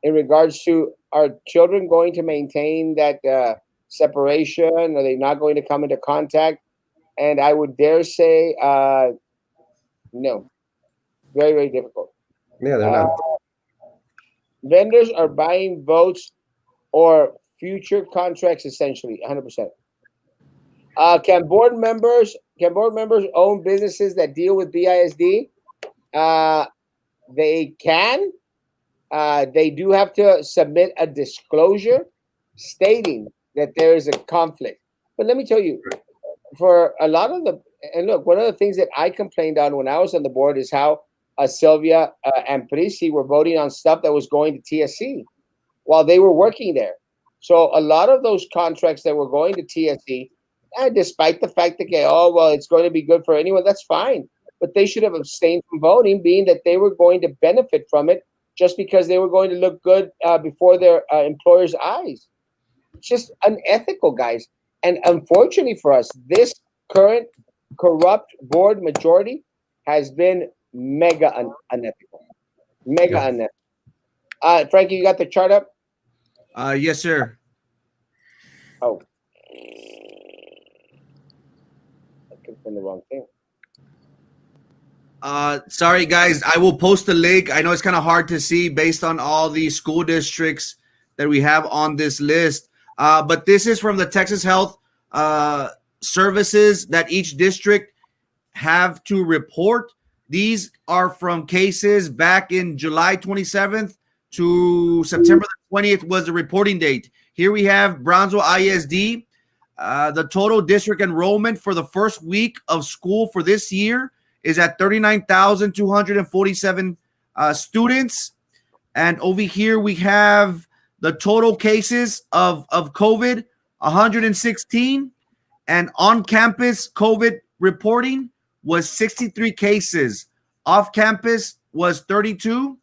in regards to are children going to maintain that separation? Are they not going to come into contact? And I would dare say no, very very difficult. Yeah, they're Uh, not. Vendors are buying votes or future contracts essentially 100%. Can board members own businesses that deal with BISD? Uh, they can. They do have to submit a disclosure stating that there is a conflict. But let me tell you, for a lot of the and look, one of the things that I complained on when I was on the board is how Sylvia and Prisi were voting on stuff that was going to TSC while they were working there. So a lot of those contracts that were going to TSC, despite the fact that it's going to be good for anyone, that's fine. But they should have abstained from voting, being that they were going to benefit from it just because they were going to look good before their employers' eyes. It's just unethical, guys. And unfortunately for us, this current corrupt board majority has been mega unethical. Mega Yeah. unethical. Frankie, you got the chart up? Yes, sir. Oh, I clicked on the wrong thing. Sorry, guys. I will post the link. I know it's kind of hard to see based on all the school districts that we have on this list. But this is from the Texas Health Services that each district have to report. These are from cases back in July 27th to September the 20th was the reporting date. Here we have Brownsville ISD. The total district enrollment for the first week of school for this year is at 39,247 students. And over here we have the total cases of COVID, 116. And on-campus COVID reporting was 63 cases. Off-campus was 32.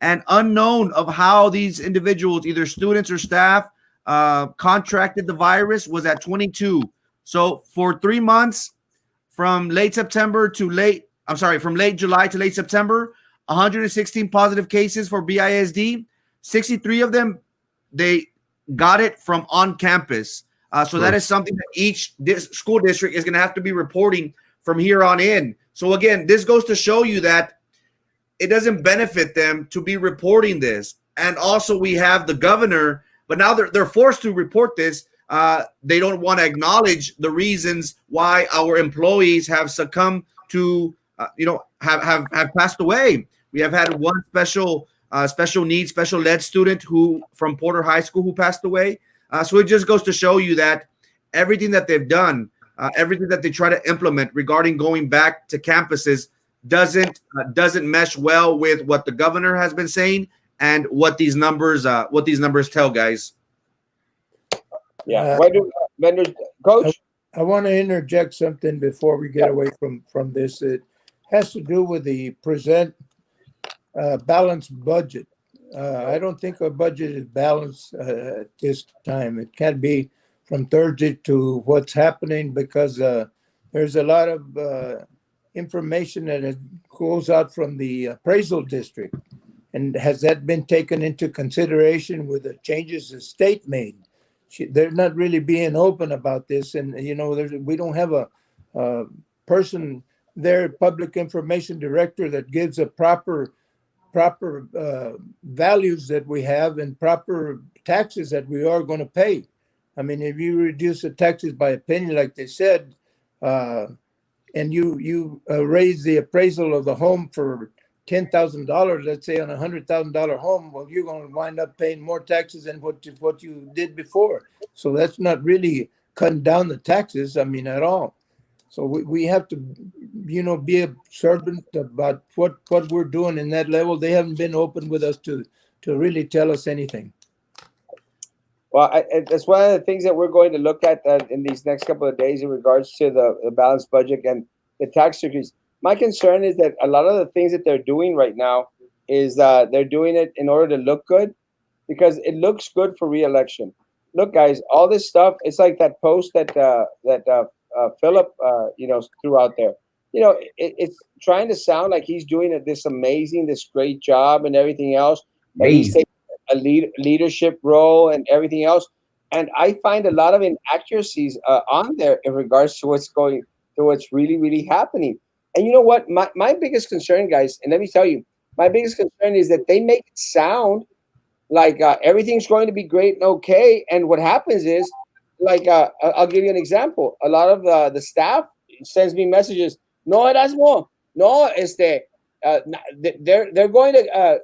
And unknown of how these individuals, either students or staff, contracted the virus was at 22. So for 3 months, from late July to late September, 116 positive cases for BISD. 63 of them, they got it from on campus. So that is something that each school district is going to have to be reporting from here on in. So again, this goes to show you that it doesn't benefit them to be reporting this. And also we have the governor, but now they're forced to report this. They don't want to acknowledge the reasons why our employees have succumbed to, have passed away. We have had one special needs, special ed student who from Porter High School who passed away. So it just goes to show you that everything that they've done, everything that they try to implement regarding going back to campuses doesn't mesh well with what the governor has been saying and what these numbers tell, guys. Yeah. Why do vendors, Coach? I want to interject something before we get away from this. It has to do with the balanced budget. I don't think our budget is balanced at this time. It can't be from Thursday to what's happening because there's a lot of information that goes out from the appraisal district. And has that been taken into consideration with the changes the state made? They're not really being open about this. And, we don't have a person there, public information director, that gives a proper values that we have and proper taxes that we are going to pay. I mean, if you reduce the taxes by a penny, like they said, and you raise the appraisal of the home for $10,000, let's say on a $100,000 home, well, you're going to wind up paying more taxes than what you did before. So that's not really cutting down the taxes, at all. So we have to, be observant about what we're doing in that level. They haven't been open with us to really tell us anything. Well, it's one of the things that we're going to look at in these next couple of days in regards to the balanced budget and the tax decrease. My concern is that a lot of the things that they're doing right now is they're doing it in order to look good because it looks good for re-election. Look, guys, all this stuff, it's like that post that Philip, threw out there. It's trying to sound like he's doing this great job and everything else. But he's taking a leadership role and everything else. And I find a lot of inaccuracies on there in regards to what's really, really happening. And you know what? My biggest concern, guys, and let me tell you, my biggest concern is that they make it sound like everything's going to be great and okay. And what happens is, I'll give you an example. A lot of the staff sends me messages. No, Erasmo. No, they're going to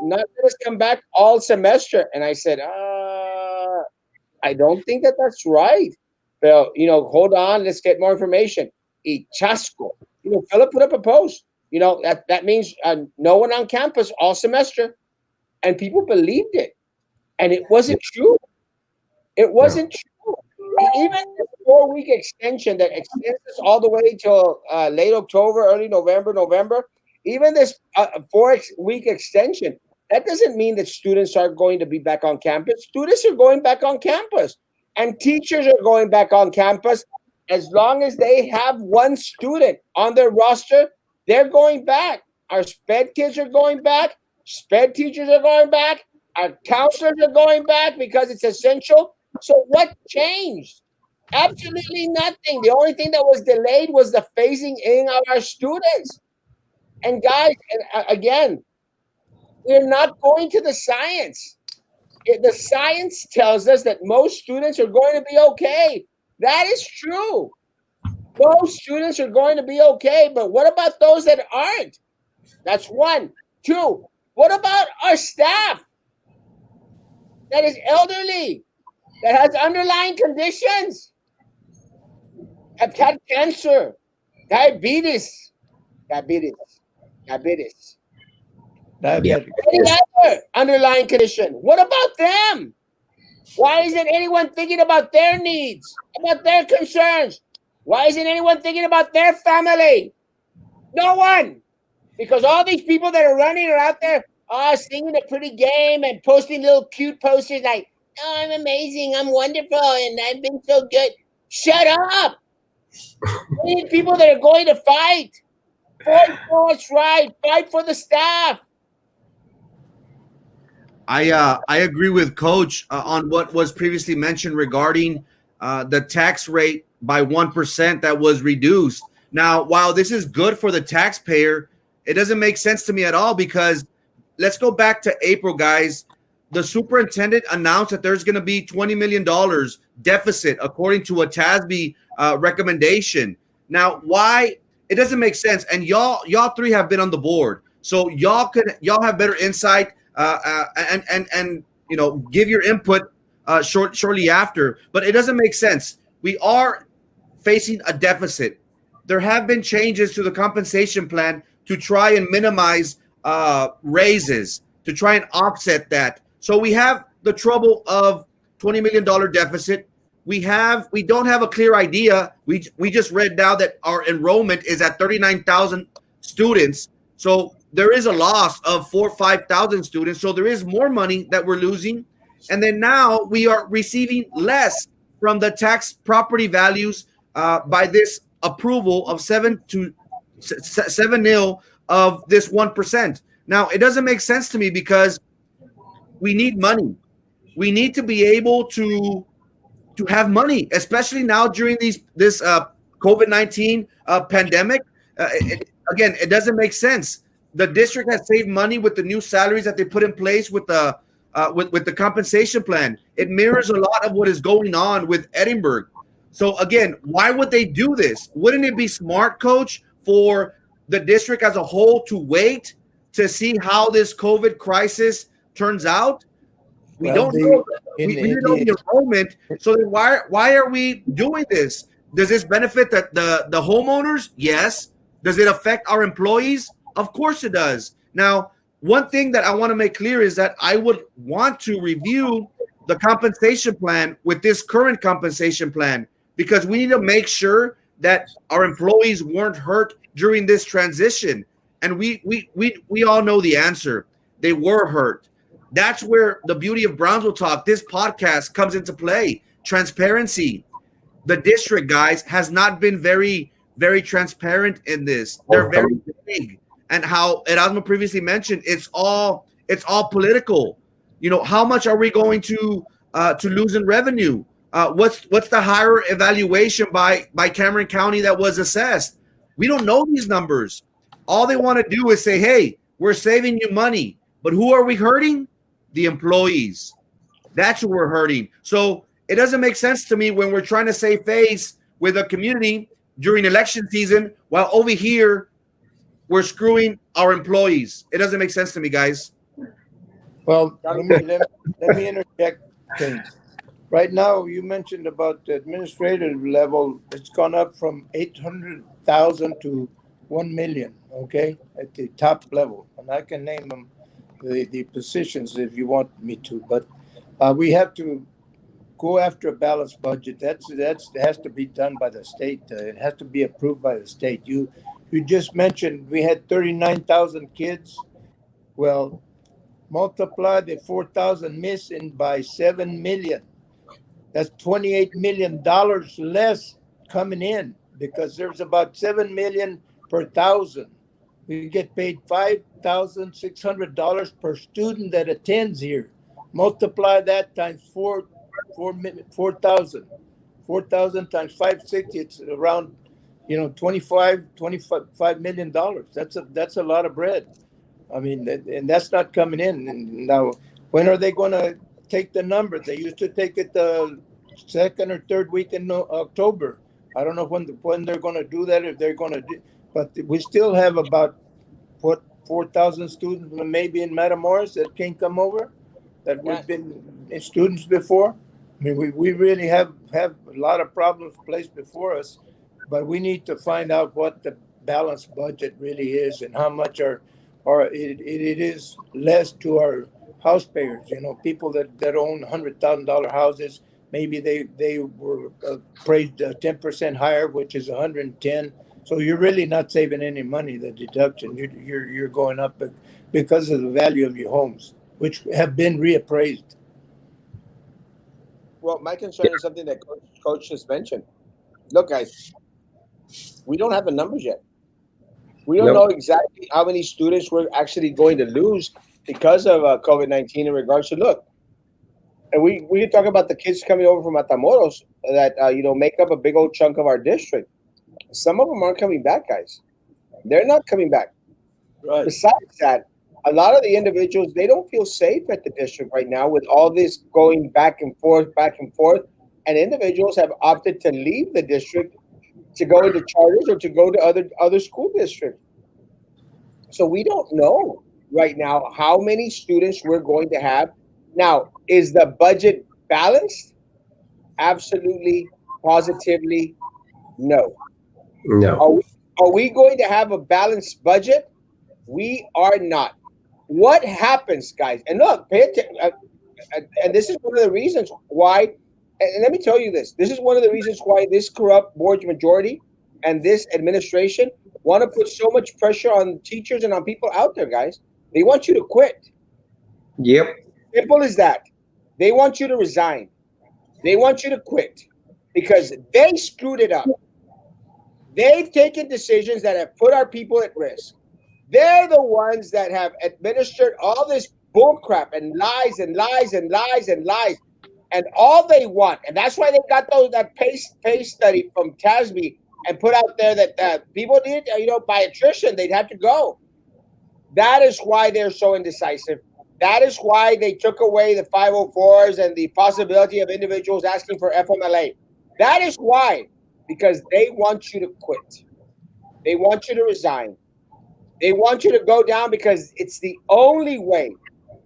not let us come back all semester. And I said, I don't think that's right. But hold on, let's get more information. Chasco. Philip put up a post. That means no one on campus all semester, and people believed it, and it wasn't true. It wasn't true. Even the 4-week extension that extends us all the way till late October, early November. Even this 4-week extension, that doesn't mean that students are going to be back on campus. Students are going back on campus, and teachers are going back on campus. As long as they have one student on their roster, they're going back. Our SPED kids are going back. SPED teachers are going back. Our counselors are going back because it's essential. So what changed? Absolutely nothing. The only thing that was delayed was the phasing in of our students. And guys, and again, we're not going to the science. The science tells us that most students are going to be okay. That is true. Most students are going to be okay, but what about those that aren't? That's one. Two, what about our staff that is elderly, that has underlying conditions, have had cancer, diabetes, diabetes, diabetes, Diabetic. any other underlying condition? What about them? Why isn't anyone thinking about their needs, about their concerns? Why isn't anyone thinking about their family? No one. Because all these people that are running are out there singing a pretty game and posting little cute posters like, oh, I'm amazing, I'm wonderful, and I've been so good. Shut up. We need people that are going to fight. Fight for what's right. Fight for the staff. I agree with Coach on what was previously mentioned regarding the tax rate by 1% that was reduced. Now, while this is good for the taxpayer, it doesn't make sense to me at all because let's go back to April, guys. The superintendent announced that there's going to be $20 million deficit according to a TASB recommendation. Now, why? It doesn't make sense. And y'all three have been on the board, so y'all have better insight and give your input shortly after. But it doesn't make sense. We are facing a deficit. There have been changes to the compensation plan to try and minimize raises, to try and offset that. So we have the trouble of $20 million deficit. We don't have a clear idea. We just read now that our enrollment is at 39,000 students. So there is a loss of 4,000 or 5,000 students. So there is more money that we're losing. And then now we are receiving less from the tax property values by this approval of 7-0 of this 1%. Now, it doesn't make sense to me because we need money. We need to be able to have money, especially now during this COVID-19 pandemic. Again, it doesn't make sense. The district has saved money with the new salaries that they put in place with the compensation plan. It mirrors a lot of what is going on with Edinburgh. So again, why would they do this? Wouldn't it be smart, Coach, for the district as a whole to wait to see how this COVID crisis turns out? We don't know. We know the enrollment. So then why are we doing this? Does this benefit the homeowners? Yes. Does it affect our employees? Of course it does. Now, one thing that I want to make clear is that I would want to review the compensation plan with this current compensation plan because we need to make sure that our employees weren't hurt during this transition. And we all know the answer. They were hurt. That's where the beauty of Brownsville Talk, this podcast, comes into play. Transparency. The district, guys, has not been very, very transparent in this. They're very big. And how Erasmo previously mentioned, it's all political. How much are we going to lose in revenue? What's the higher evaluation by Cameron County that was assessed? We don't know these numbers. All they want to do is say, hey, we're saving you money. But who are we hurting? The employees. That's who we're hurting. So it doesn't make sense to me when we're trying to save face with a community during election season while over here we're screwing our employees. It doesn't make sense to me, guys. Well, let me interject things. Right now, you mentioned about the administrative level. It's gone up from 800,000 to 1 million. Okay, at the top level, and I can name them the positions if you want me to. But we have to go after a balanced budget. That has to be done by the state. It has to be approved by the state. You just mentioned we had 39,000 kids. Well, multiply the 4,000 missing by 7 million. That's $28 million less coming in because there's about 7 million per thousand. We get paid $5,600 per student that attends here. Multiply that times 4,000. 4,000 times 560, it's around $25 million. That's a lot of bread. I mean, and that's not coming in. And now, when are they going to take the number? They used to take it the second or third week in October. I don't know when they're going to do that. If they're going to do, but we still have about what 4,000 students maybe in Matamoros that can come over that Yeah. we've been students before. I mean, we really have a lot of problems placed before us, but we need to find out what the balanced budget really is and how much it is less to our house payers. People that own $100,000 houses, maybe they were appraised 10% higher, which is 110. So you're really not saving any money. The deduction you're going up because of the value of your homes, which have been reappraised. Well, my concern is something that Coach just mentioned. Look, guys, we don't have the numbers yet. We don't know Nope. exactly how many students we're actually going to lose because of COVID-19 in regards to look. And we can talk about the kids coming over from Matamoros that make up a big old chunk of our district. Some of them aren't coming back, guys. They're not coming back. Right. Besides that, a lot of the individuals they don't feel safe at the district right now with all this going back and forth, and individuals have opted to leave the district to go into charters or to go to other school districts. So we don't know right now how many students we're going to have. Now, is the budget balanced? Absolutely, positively, no. Are No. we, are we going to have a balanced budget? We are not. What happens, guys? And look, pay attention. And this is one of the reasons why. And let me tell you this: this is one of the reasons why this corrupt board majority and this administration want to put so much pressure on teachers and on people out there, guys. They want you to quit. Yep. Simple as that. They want you to resign. They want you to quit because they screwed it up. They've taken decisions that have put our people at risk. They're the ones that have administered all this bullcrap and lies and lies and lies and lies. And all they want, and that's why they got that pay study from TASB and put out there that people need, by attrition, they'd have to go. That is why they're so indecisive. That is why they took away the 504s and the possibility of individuals asking for FMLA. That is why, because they want you to quit. They want you to resign. They want you to go down because it's the only way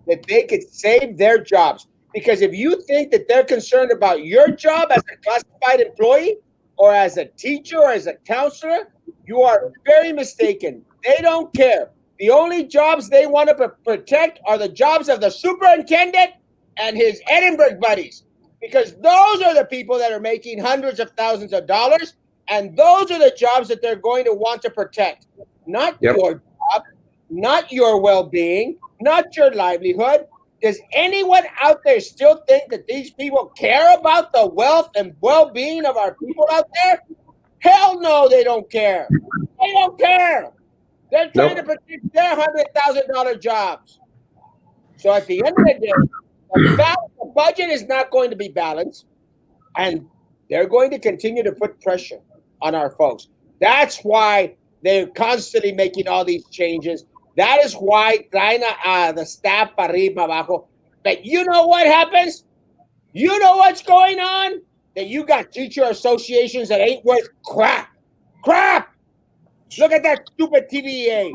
that they could save their jobs. Because if you think that they're concerned about your job as a classified employee or as a teacher or as a counselor, you are very mistaken. They don't care. The only jobs they want to protect are the jobs of the superintendent and his Edinburgh buddies. Because those are the people that are making hundreds of thousands of dollars, and those are the jobs that they're going to want to protect. Not Yep. your job, not your well-being, not your livelihood. Does anyone out there still think that these people care about the wealth and well-being of our people out there? Hell no, they don't care. They don't care. They're trying to Nope. protect their $100,000 jobs. So at the end of the day, the budget is not going to be balanced, and they're going to continue to put pressure on our folks. That's why they're constantly making all these changes. That is why traen the staff para arriba abajo. But you know what happens? You know what's going on? That you got teacher associations that ain't worth crap. Crap! Look at that stupid TVA.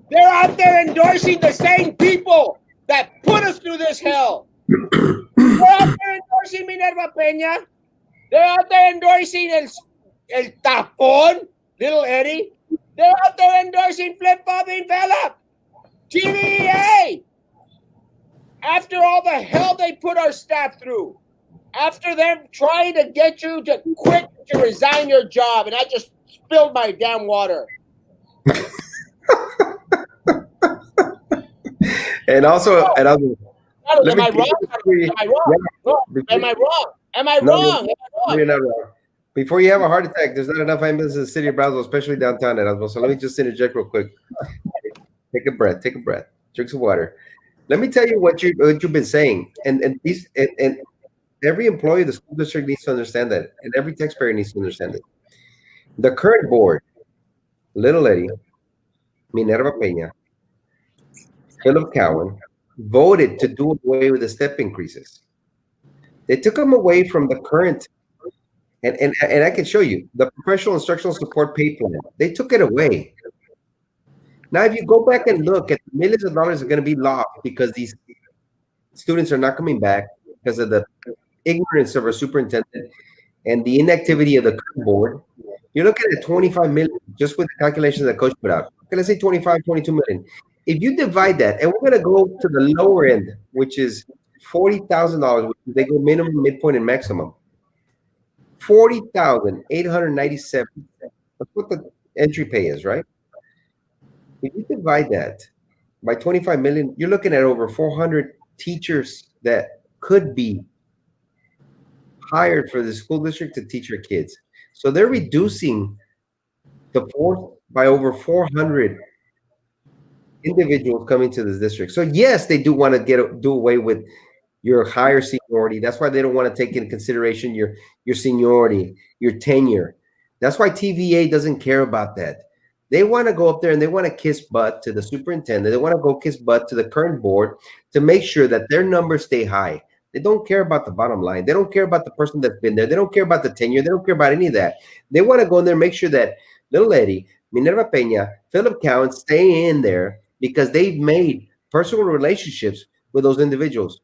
They're out there endorsing the same people that put us through this hell. They're out there endorsing Minerva Peña. They're out there endorsing El Tapón, Little Eddie. They're out there endorsing Flip Bobbing Phillip. TVA. After all the hell they put our staff through, after them trying to get you to quit, to resign your job, and I just spilled my damn water. And also, Oh. and also let Am me I wrong? Am I wrong? No, am I wrong? Am I No, wrong? Am I you're wrong? not wrong. Before you have a heart attack, there's not enough ambulances in the city of Brownsville, especially downtown Erasmo. So let me just interject real quick. Take a breath. Take a breath. Drink some water. Let me tell you what you've been saying, and every employee of the school district needs to understand that, and every taxpayer needs to understand it. The current board, Little Eddie, Minerva Peña, Philip Cowan, voted to do away with the step increases. They took them away from the current, and I can show you the professional instructional support pay plan. They took it away. Now, if you go back and look at the millions of dollars are going to be lost because these students are not coming back because of the ignorance of our superintendent and the inactivity of the board, you're looking at 25 million just with the calculations that coach put out. Okay, let's say 25, 22 million. If you divide that, and we're going to go to the lower end, which is $40,000, which they go minimum, midpoint, and maximum. 40,897. That's what the entry pay is, right? If you divide that by 25 million, you're looking at over 400 teachers that could be hired for the school district to teach our kids. So they're reducing the force by over 400 individuals coming to this district. So yes, they do want to do away with your higher seniority. That's why they don't want to take into consideration your seniority, your tenure. That's why TVA doesn't care about that. They want to go up there and they want to kiss butt to the superintendent. They want to go kiss butt to the current board to make sure that their numbers stay high. They don't care about the bottom line. They don't care about the person that's been there. They don't care about the tenure. They don't care about any of that. They want to go in there and make sure that Little Eddie, Minerva Peña, Philip Cowan stay in there because they've made personal relationships with those individuals,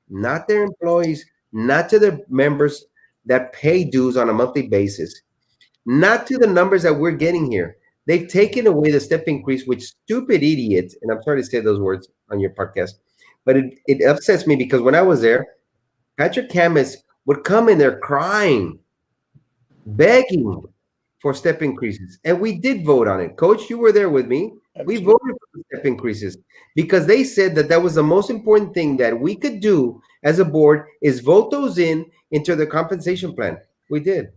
not their employees, not to their members that pay dues on a monthly basis, not to the numbers that we're getting here. They've taken away the step increase, which stupid idiot, and I'm sorry to say those words on your podcast, but it upsets me because when I was there, Patrick Camus would come in there crying, begging for step increases. And we did vote on it. Coach, you were there with me. We Absolutely. voted for the step increases because they said that that was the most important thing that we could do as a board is vote those into the compensation plan. We did.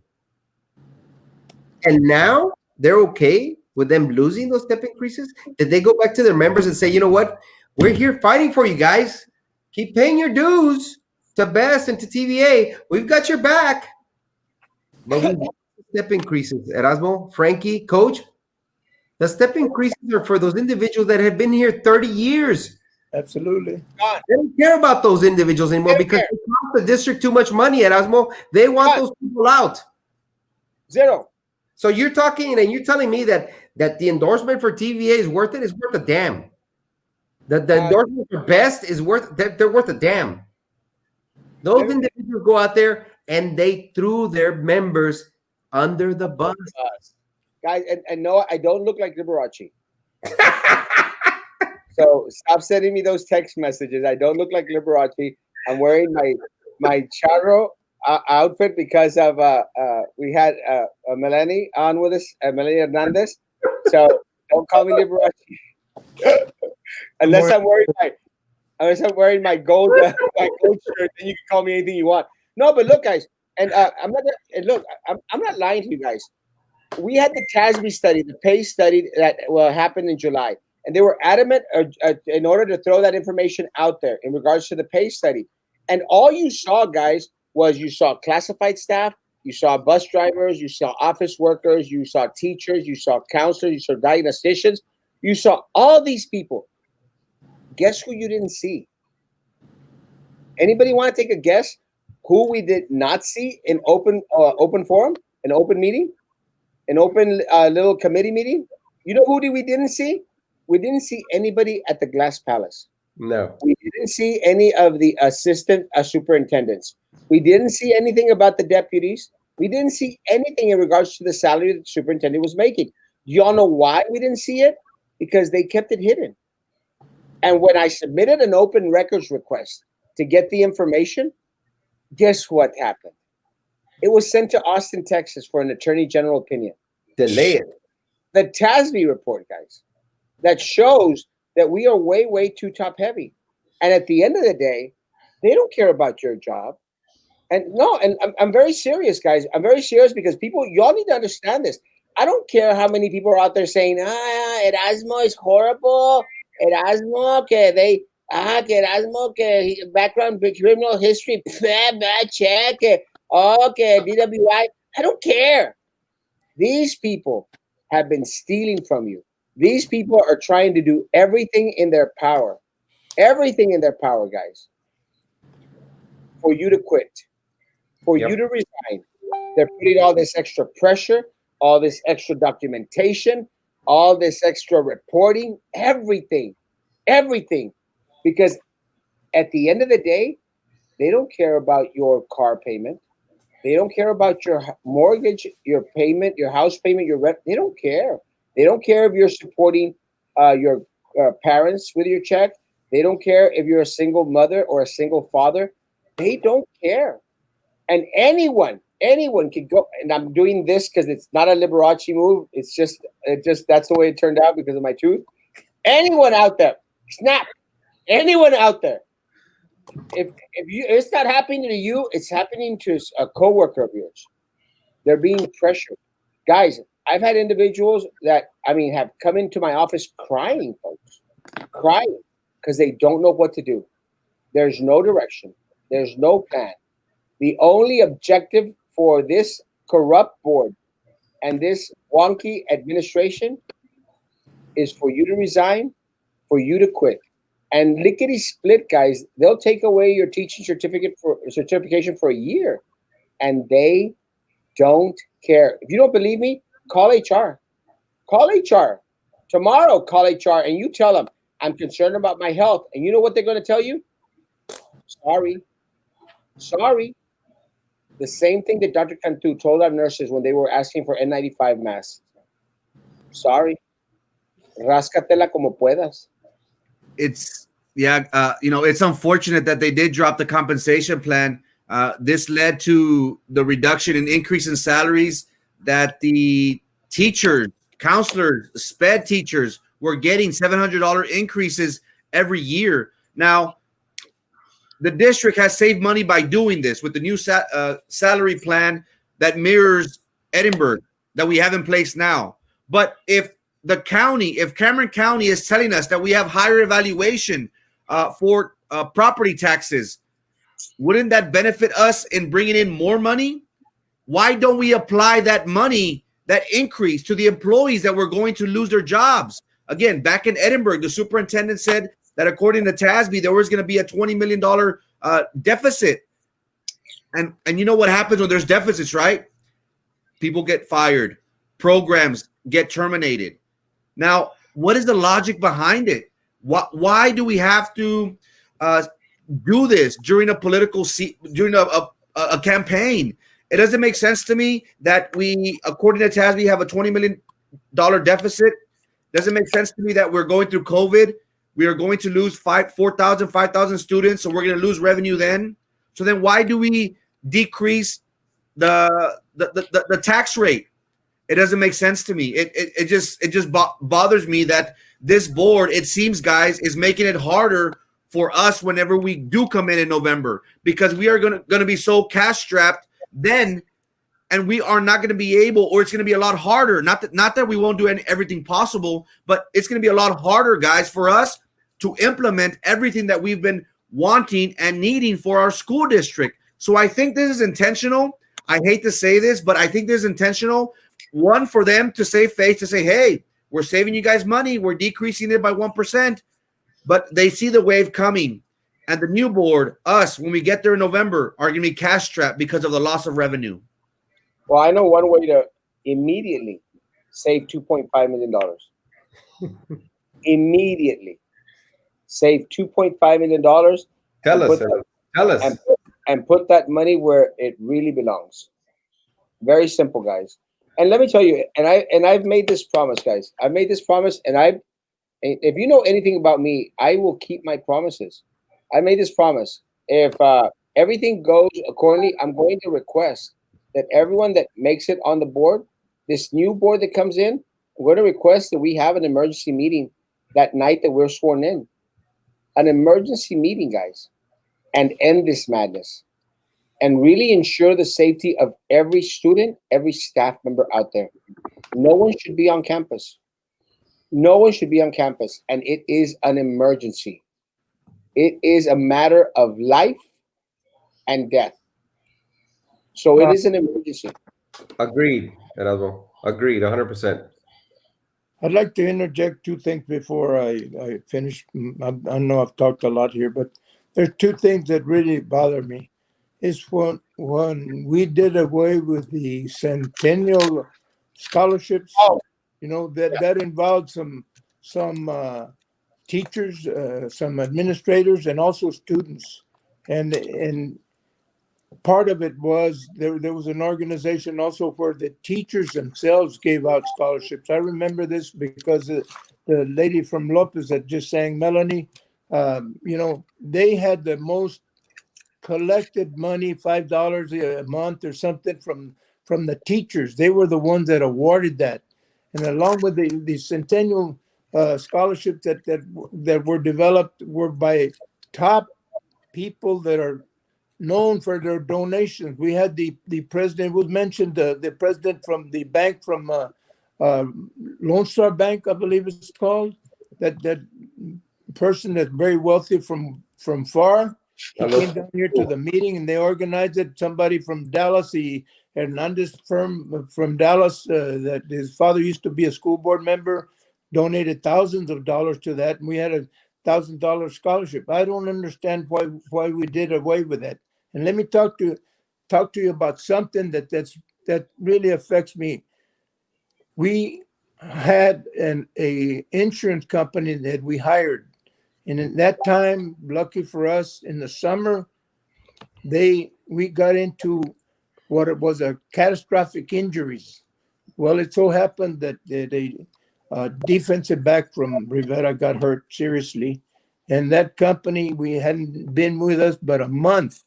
And now they're okay with them losing those step increases? Did they go back to their members and say, you know what? We're here fighting for you guys. Keep paying your dues to Best and to TVA. We've got your back. But we want step increases, Erasmo, Frankie, Coach. The step increases are for those individuals that have been here 30 years. Absolutely. Gone. They don't care about those individuals anymore They don't because care. they cost the district too much money, Erasmo. They want Gone. those people out. Zero. So you're talking and you're telling me that the endorsement for TVA is worth it? Is worth a damn. The endorsement for Best is they're worth a damn. Those individuals go out there and they threw their members under the bus. Guys, and no, I don't look like Liberace. So stop sending me those text messages. I don't look like Liberace. I'm wearing my charro outfit because of we had Melanie on with us, Melanie Hernandez. So don't call me Liberace unless I'm wearing my gold shirt. Then you can call me anything you want. No, but look, guys, and I'm not. And look, I'm not lying to you guys. We had the TASB study, the pay study that happened in July, and they were adamant in order to throw that information out there in regards to the pay study. And all you saw, guys, was you saw classified staff, you saw bus drivers, you saw office workers, you saw teachers, you saw counselors, you saw diagnosticians, you saw all these people. Guess who you didn't see? Anybody want to take a guess who we did not see in open forum, an open meeting? An open little committee meeting. You know who we didn't see? We didn't see anybody at the Glass Palace. No. We didn't see any of the assistant superintendents. We didn't see anything about the deputies. We didn't see anything in regards to the salary that the superintendent was making. Y'all know why we didn't see it? Because they kept it hidden. And when I submitted an open records request to get the information, guess what happened? It was sent to Austin, Texas for an attorney general opinion. Delay it. The TASB report, guys, that shows that we are way, way too top heavy. And at the end of the day, they don't care about your job. And no, and I'm very serious, guys. I'm very serious because y'all need to understand this. I don't care how many people are out there saying, Erasmo is horrible. Erasmo, que Erasmo, background criminal history, bad check. Okay, DWI. I don't care. These people have been stealing from you. These people are trying to do everything in their power, guys, for you to quit, for you Yep. to resign. They're putting all this extra pressure, all this extra documentation, all this extra reporting, everything. Because at the end of the day, they don't care about your car payment. They don't care about your mortgage, your payment, your house payment, your rent. They don't care. They don't care if you're supporting your parents with your check. They don't care if you're a single mother or a single father. They don't care. And anyone can go. And I'm doing this because it's not a Liberace move. It just that's the way it turned out because of my tooth. Anyone out there, snap. Anyone out there, if you it's not happening to you, it's happening to a coworker of yours. They're being pressured, guys. I've had individuals that have come into my office crying, folks, crying because they don't know what to do. There's no direction. There's no plan. The only objective for this corrupt board and this wonky administration is for you to resign, for you to quit. And lickety split, guys, they'll take away your teaching certification for a year, and they don't care. If you don't believe me, call HR. Call HR tomorrow. Call HR, and you tell them I'm concerned about my health. And you know what they're going to tell you? Sorry, sorry. The same thing that Dr. Cantu told our nurses when they were asking for N95 masks. Sorry, ráscatela como puedas. It's yeah, it's unfortunate that they did drop the compensation plan. This led to the reduction in increase in salaries that the teachers, counselors, sped teachers were getting $700 increases every year. Now, the district has saved money by doing this with the new salary plan that mirrors Edinburgh that we have in place now. But if Cameron County is telling us that we have higher evaluation for property taxes, wouldn't that benefit us in bringing in more money? Why don't we apply that money, that increase, to the employees that were going to lose their jobs? Again, back in Edinburgh, the superintendent said that according to TASB, there was going to be a $20 million deficit. And you know what happens when there's deficits, right? People get fired. Programs get terminated. Now, what is the logic behind it? Why do we have to do this during a during a campaign? It doesn't make sense to me that we, according to TASB, have a $20 million deficit. Doesn't make sense to me that we're going through COVID. We are going to lose 5,000 students, so we're going to lose revenue then. So then why do we decrease the tax rate? It doesn't make sense to me. It just bothers me that this board, it seems, guys, is making it harder for us whenever we do come in November, because we are going to be so cash strapped then, and we are not going to be able, or it's going to be a lot harder. Not that we won't do everything possible, but it's going to be a lot harder, guys, for us to implement everything that we've been wanting and needing for our school district. So I think this is intentional. I hate to say this, but I think this is intentional. One, for them to save face, to say, hey, we're saving you guys money. We're decreasing it by 1%. But they see the wave coming. And the new board, us, when we get there in November, are going to be cash strapped because of the loss of revenue. Well, I know one way to immediately save $2.5 million. Immediately save $2.5 million. Tell us. And put that money where it really belongs. Very simple, guys. And let me tell you, I've made this promise, guys. I've made this promise, and if you know anything about me, I will keep my promises. I made this promise. If everything goes accordingly, I'm going to request that everyone that makes it on the board, this new board that comes in, I'm going to request that we have an emergency meeting that night that we're sworn in. An emergency meeting, guys, and end this madness. And really ensure the safety of every student, every staff member out there. No one should be on campus. No one should be on campus. And it is an emergency. It is a matter of life and death. So it is an emergency. Agreed, Erasmo. Agreed, 100%. I'd like to interject two things before I finish. I know I've talked a lot here, but there's two things that really bother me. Is when we did away with the centennial scholarships, Oh, that involved some teachers, some administrators, and also students, and part of it was there was an organization also where the teachers themselves gave out scholarships. I remember this because the lady from Lopez that just sang Melanie, they had the most collected money, $5 a month or something from the teachers. They were the ones that awarded that, and along with the centennial scholarships that were developed were by top people that are known for their donations. We had the president was mentioned, the president from the bank from uh, Lone Star Bank, I believe it's called. That person that's very wealthy from far. He came down here to the meeting and they organized it. Somebody from Dallas, the Hernandez firm from Dallas, that his father used to be a school board member, donated thousands of dollars to that, and we had $1,000 scholarship. I don't understand why we did away with that. And let me talk to you about something that really affects me. We had a insurance company that we hired, and in that time, lucky for us, in the summer, we got into what it was a catastrophic injuries. Well, it so happened that the defensive back from Rivera got hurt seriously, and that company we hadn't been with us but a month.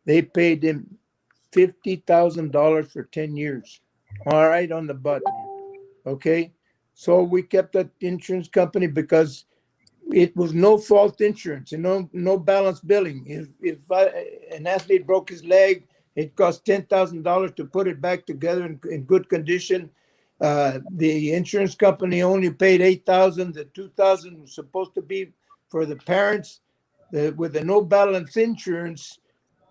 They paid him $50,000 for 10 years. All right, on the button. Okay. So we kept that insurance company because it was no fault insurance and no balance billing. An athlete broke his leg, it cost $10,000 to put it back together in good condition. The insurance company only paid 8,000. The 2,000 was supposed to be for the parents. With the no balance insurance,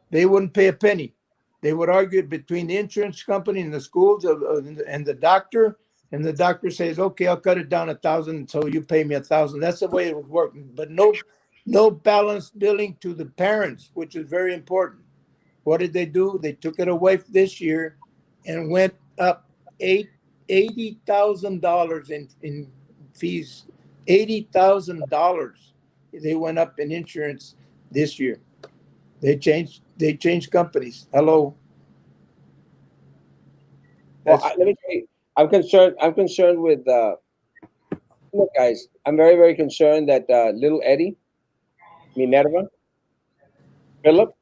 they wouldn't pay a penny. They would argue between the insurance company and the schools and the doctor. And the doctor says, "Okay, I'll cut it down 1,000, so you pay me 1,000." That's the way it was working. But no balanced billing to the parents, which is very important. What did they do? They took it away this year and went up $80,000 in fees. $80,000 they went up in insurance this year. They changed companies. Hello. well, That's let me tell you, I'm concerned. I'm concerned with look, guys. I'm very, very concerned that little Eddie, Minerva, Philip,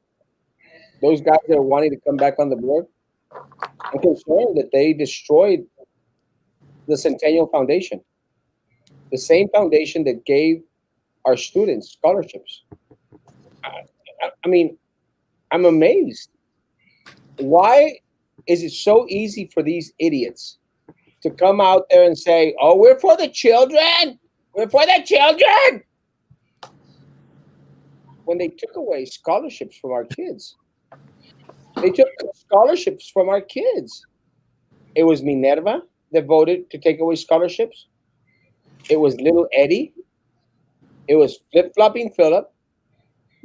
those guys that are wanting to come back on the board. I'm concerned that they destroyed the Centennial Foundation, the same foundation that gave our students scholarships. I mean, I'm amazed. Why is it so easy for these idiots to come out there and say, "Oh, we're for the children. We're for the children," when they took away scholarships from our kids? They took scholarships from our kids. It was Minerva that voted to take away scholarships. It was little Eddie. It was flip flopping Philip,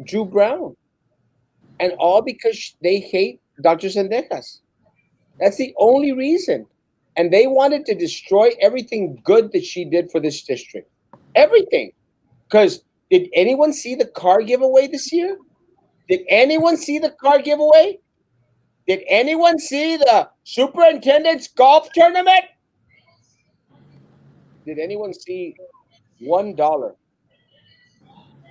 Drew Brown, and all because they hate Dr. Sendejas. That's the only reason. And they wanted to destroy everything good that she did for this district. Everything. Because did anyone see the car giveaway this year? Did anyone see the car giveaway? Did anyone see the superintendent's golf tournament? Did anyone see $1?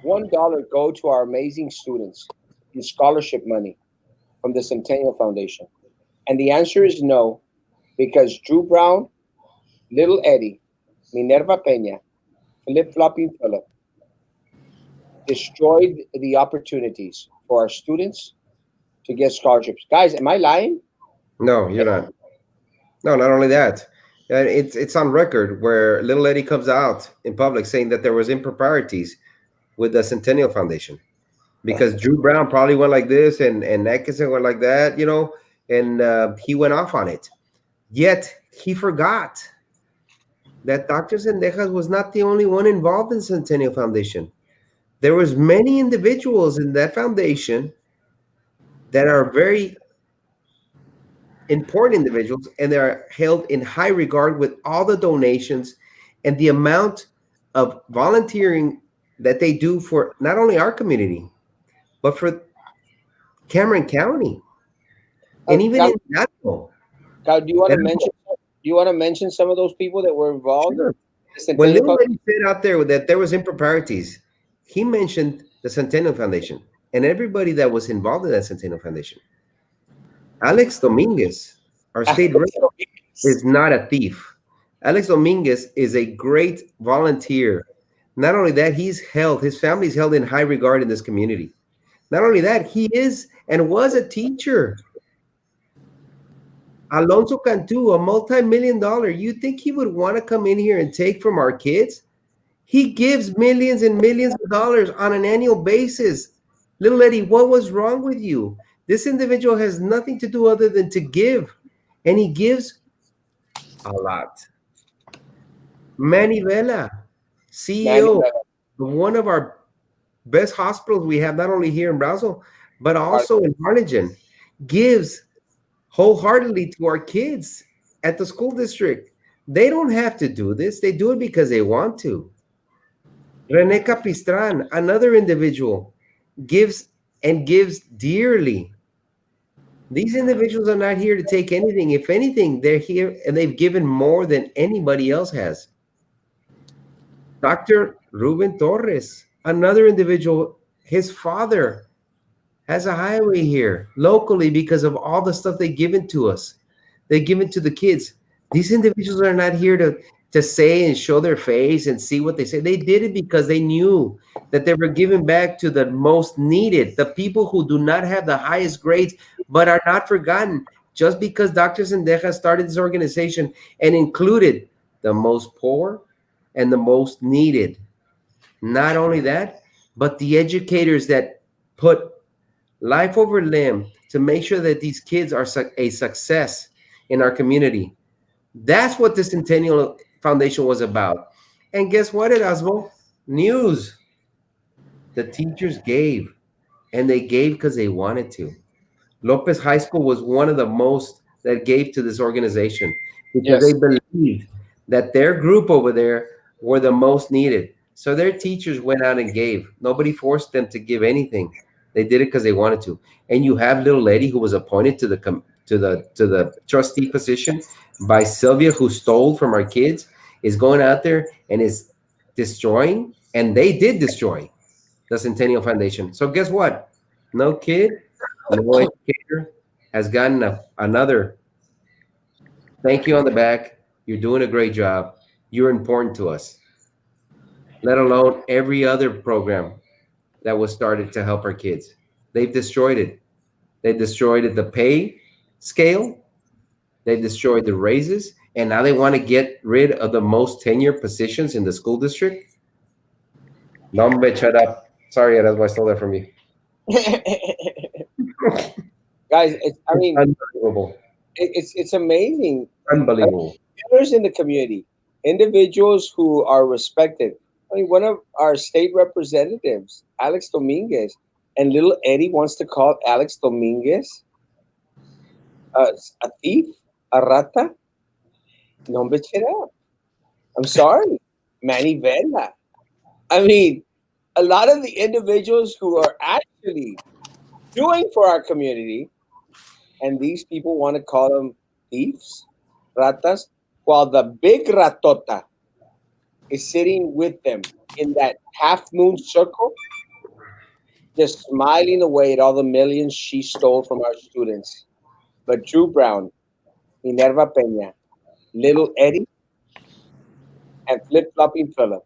$1 go to our amazing students in scholarship money from the Centennial Foundation? And the answer is no, because Drew Brown, Little Eddie, Minerva Peña, Flip Flopping Philip destroyed the opportunities for our students to get scholarships. Guys, am I lying? No, you're not. No, not only that, it's on record where little Eddie comes out in public saying that there was improprieties with the Centennial Foundation because Drew Brown probably went like this and Atkinson went like that, and he went off on it. Yet he forgot that Dr. Sendejas was not the only one involved in Centennial Foundation. There was many individuals in that foundation that are very important individuals, and they are held in high regard with all the donations and the amount of volunteering that they do for not only our community but for Cameron County and even Cal, in National. Cal, do you want to mention? Do you want to mention some of those people that were involved in Sure. the When Centennial Little Foundation? Lady said out there that there was improprieties, he mentioned the Centennial Foundation and everybody that was involved in that Centennial Foundation. Alex Dominguez, our state rep, is not a thief. Alex Dominguez is a great volunteer. Not only that, his family's held in high regard in this community. Not only that, he is and was a teacher. Alonso Cantu, a multi-million dollar. You think he would want to come in here and take from our kids? He gives millions and millions of dollars on an annual basis. Little Eddie, what was wrong with you? This individual has nothing to do other than to give, and he gives a lot. Manny Vela, Manny, CEO of one of our best hospitals we have, not only here in Brazil, but also in Harlingen, gives wholeheartedly to our kids at the school district. They don't have to do this. They do it because they want to. Rene Capistran, another individual, gives and gives dearly. These individuals are not here to take anything. If anything, they're here and they've given more than anybody else has. Dr. Ruben Torres, another individual, his father has a highway here locally because of all the stuff they given to us. They give it to the kids. These individuals are not here to say and show their face and see what they say. They did it because they knew that they were giving back to the most needed, the people who do not have the highest grades, but are not forgotten. Just because Dr. Sendeja started this organization and included the most poor and the most needed. Not only that, but the educators that put life over limb to make sure that these kids are a success in our community. That's what the Centennial Foundation was about. And guess what, Erasmo? News. The teachers gave, and they gave because they wanted to. Lopez High School was one of the most that gave to this organization because they yes. believed that their group over there were the most needed. So their teachers went out and gave. Nobody forced them to give anything. They did it because they wanted to. And you have little lady who was appointed to the trustee position by Sylvia, who stole from our kids, is going out there and is destroying, and they did destroy the Centennial Foundation. So guess what? No kid, no educator has gotten another thank you on the back. You're doing a great job. You're important to us, let alone every other program that was started to help our kids. They've destroyed it. They destroyed it, the pay scale. They destroyed the raises. And now they want to get rid of the most tenured positions in the school district. No, bitch, shut up. Sorry, that's why I stole that from you. Guys, I mean, Unbelievable. it's amazing. Unbelievable. Leaders in the community, individuals who are respected. I mean, one of our state representatives, Alex Dominguez, and little Eddie wants to call Alex Dominguez uh, a thief, a rata. No, bitch it up. I'm sorry, Manny Vela. I mean, a lot of the individuals who are actually doing for our community, and these people want to call them thieves, ratas, while the big ratota is sitting with them in that half moon circle, just smiling away at all the millions she stole from our students. But Drew Brown, Minerva Peña, Little Eddie, and Flip Flopping Phillip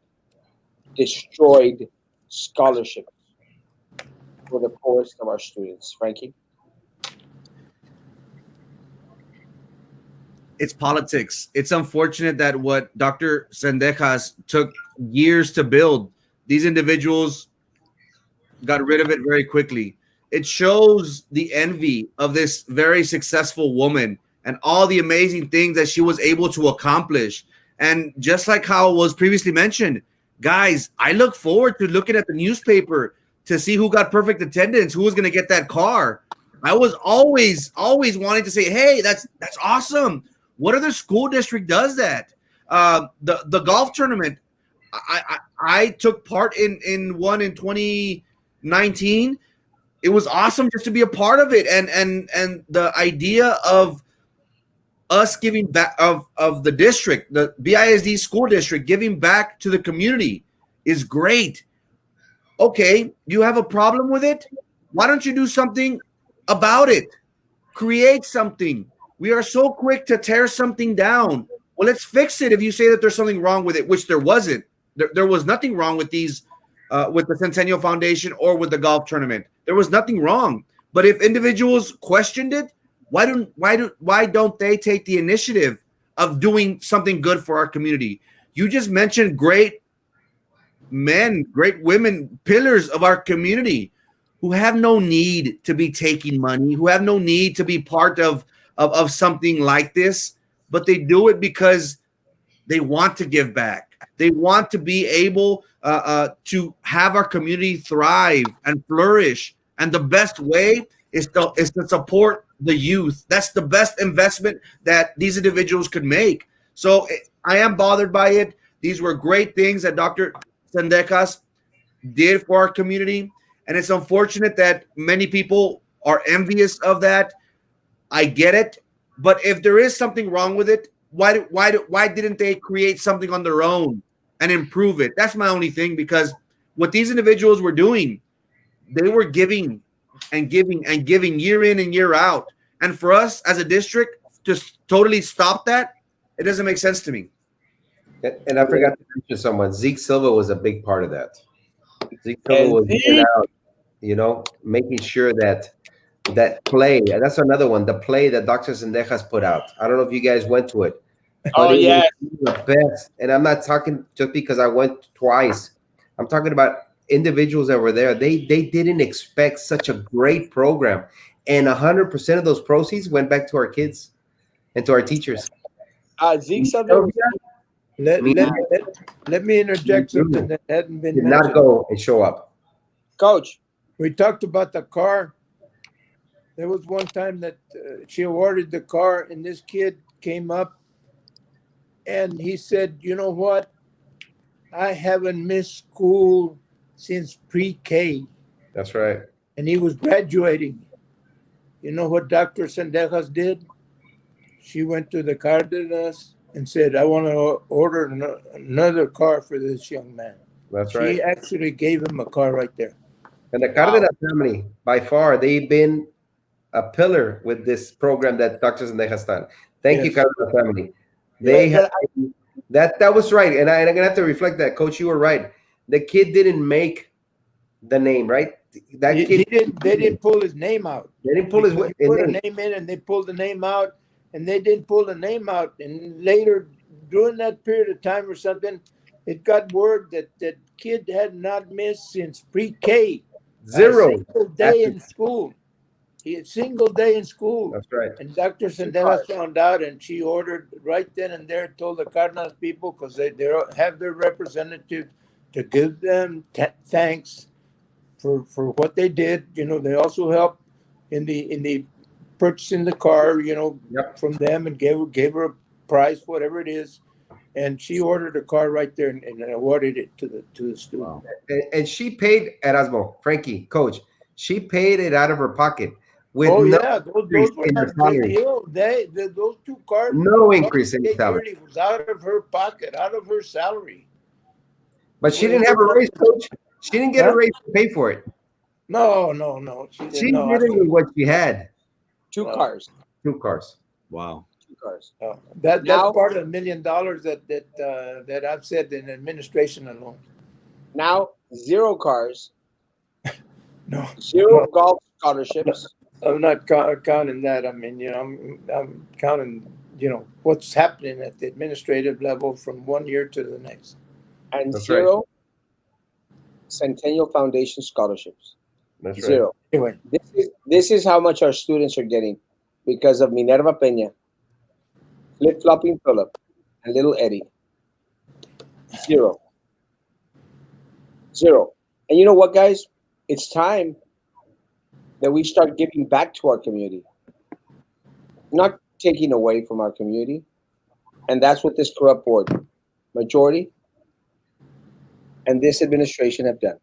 destroyed scholarships for the poorest of our students. Frankie? It's politics. It's unfortunate that what Dr. Sendejas took years to build, these individuals got rid of it very quickly. It shows the envy of this very successful woman and all the amazing things that she was able to accomplish. And just like how was previously mentioned, guys, I look forward to looking at the newspaper to see who got perfect attendance, who was going to get that car. I was always wanting to say, hey, that's awesome. What other school district does that? The golf tournament, I took part in one in 2019. It was awesome just to be a part of it, and the idea of us giving back, of the district, the BISD school district giving back to the community is great. Okay, you have a problem with it? Why don't you do something about it? Create something. We are so quick to tear something down. Well, let's fix it. If you say that there's something wrong with it, which there wasn't, there was nothing wrong with these, with the Centennial Foundation or with the golf tournament. There was nothing wrong. But if individuals questioned it, why don't they take the initiative of doing something good for our community? You just mentioned great men, great women, pillars of our community who have no need to be taking money, who have no need to be part of something like this, but they do it because they want to give back. They want to be able to have our community thrive and flourish. And the best way is to support the youth. That's the best investment that these individuals could make. So I am bothered by it. These were great things that Dr. Sendejas did for our community. And it's unfortunate that many people are envious of that. I get it. But if there is something wrong with it, why didn't they create something on their own and improve it? That's my only thing, because what these individuals were doing, they were giving and giving and giving year in and year out. And for us as a district to totally stop that, it doesn't make sense to me. And I forgot to mention someone. Zeke Silva was a big part of that. Zeke Silva was in and out, making sure that play. That's another one. The play that Dr. Sendejas put out. I don't know if you guys went to it. But it was the best. And I'm not talking just because I went twice. I'm talking about individuals that were there. They didn't expect such a great program. And 100% of those proceeds went back to our kids and to our teachers. Zeke Silva. Let me interject something that hadn't been Did mentioned. not go and show up. Coach. We talked about the car. There was one time that she awarded the car, and this kid came up and he said, you know what? I haven't missed school since pre-K. That's right. And he was graduating. You know what Dr. Sendejas did? She went to the Cardenas and said, I want to order another car for this young man. That's right. She actually gave him a car right there. And the Cardenas family, by far, they've been a pillar with this program that Dr. Sendejas done. Thank you, Cardenas family. They have, that was right. And I'm gonna have to reflect that, Coach. You were right. The kid didn't make the name, right? That kid they didn't pull his name out. They didn't pull his name. Put a name in, and they pulled the name out, and they didn't pull the name out. And later, during that period of time or something, it got word that that kid had not missed since pre-K. Zero. A single day in school. He had single day in school. That's right. And Dr. Sendejas found out, and she ordered right then and there, told the Cardinals people, because they have their representative, to give them thanks for what they did. You know, they also helped in the purchasing the car, from them, and gave her a price, whatever it is. And she ordered a car right there and awarded it to the student. Wow. And she paid Erasmo, Frankie, Coach. She paid it out of her pocket. With those in were her salary. Those two cars. No increase in salary. It was out of her pocket, out of her salary. But she didn't have a raise, Coach. She didn't get a raise to pay for it. No. She did it with what she had. Two cars. Wow. Cars. That's part of $1 million that I've said in administration alone. Now 0 cars. No. 0 golf scholarships. I'm not counting that. I mean, I'm counting, what's happening at the administrative level from one year to the next. And That's 0 Centennial Foundation scholarships. That's 0. Right. Anyway, this is how much our students are getting because of Minerva Peña Flip flopping Philip, and little Eddie. Zero. Zero. And you know what, guys? It's time that we start giving back to our community, not taking away from our community. And that's what this corrupt board, majority, and this administration have done.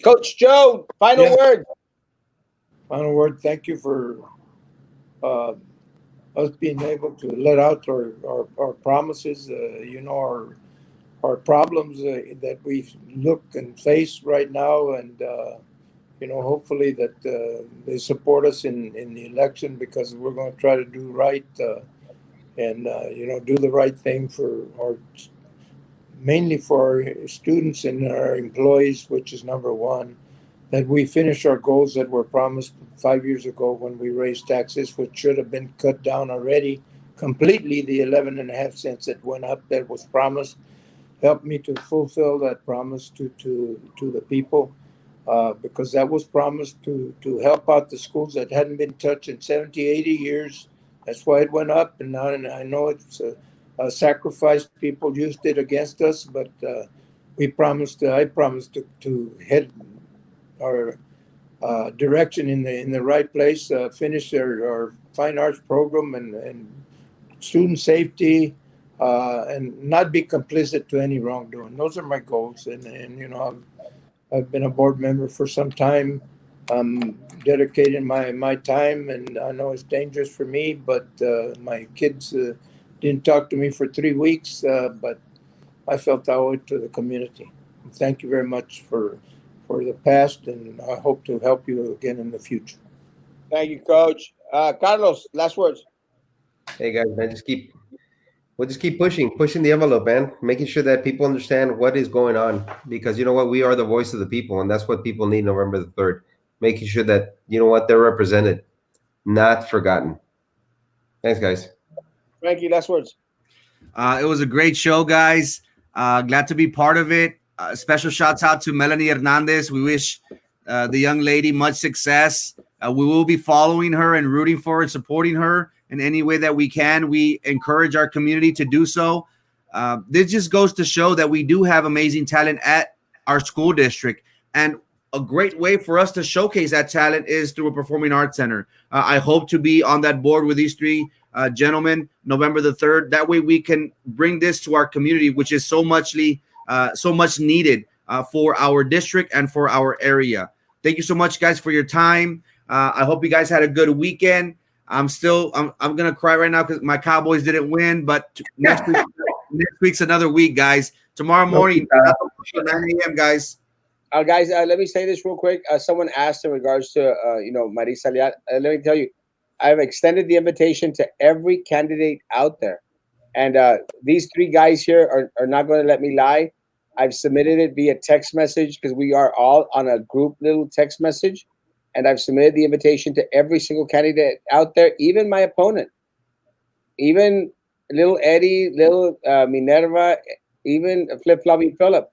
Coach Joe, final Yeah, word. final word. Thank you for uh, us being able to let out our promises, our problems that we look and face right now. And, hopefully that they support us in the election because we're going to try to do right and, do the right thing for mainly for our students and our employees, which is number one, that we finish our goals that were promised 5 years ago when we raised taxes, which should have been cut down already completely. The 11.5 cents that went up that was promised helped me to fulfill that promise to the people because that was promised to help out the schools that hadn't been touched in 70, 80 years. That's why it went up. And now and I know it's a sacrifice. People used it against us, but I promised to head our direction in the right place, finish our fine arts program and student safety, and not be complicit to any wrongdoing. Those are my goals. And I've been a board member for some time. Dedicating my time, and I know it's dangerous for me, but my kids didn't talk to me for 3 weeks, but I felt I owe it to the community. And thank you very much for the past, and I hope to help you again in the future. Thank you, Coach. Carlos, last words. Hey guys, man, we'll just keep pushing the envelope, man, making sure that people understand what is going on. Because you know what, we are the voice of the people, and that's what people need November the 3rd. Making sure that you know what they're represented, not forgotten. Thanks, guys. Frankie, last words. It was a great show, guys. Glad to be part of it. Special shouts out to Melanie Hernandez. We wish the young lady much success. We will be following her and rooting for her and supporting her in any way that we can. We encourage our community to do so. This just goes to show that we do have amazing talent at our school district. And a great way for us to showcase that talent is through a performing arts center. I hope to be on that board with these three gentlemen November the 3rd. That way we can bring this to our community, which is so much needed for our district and for our area. Thank you so much, guys, for your time. I hope you guys had a good weekend. I'm gonna cry right now because my Cowboys didn't win, but next week's another week, guys. Tomorrow morning, 9 a.m., guys. Guys, let me say this real quick. Someone asked in regards to, Marisa Leal. Let me tell you, I've extended the invitation to every candidate out there. And these three guys here are not going to let me lie. I've submitted it via text message because we are all on a group little text message. And I've submitted the invitation to every single candidate out there, even my opponent, even little Eddie, little Minerva, even Flip Floppy Phillip.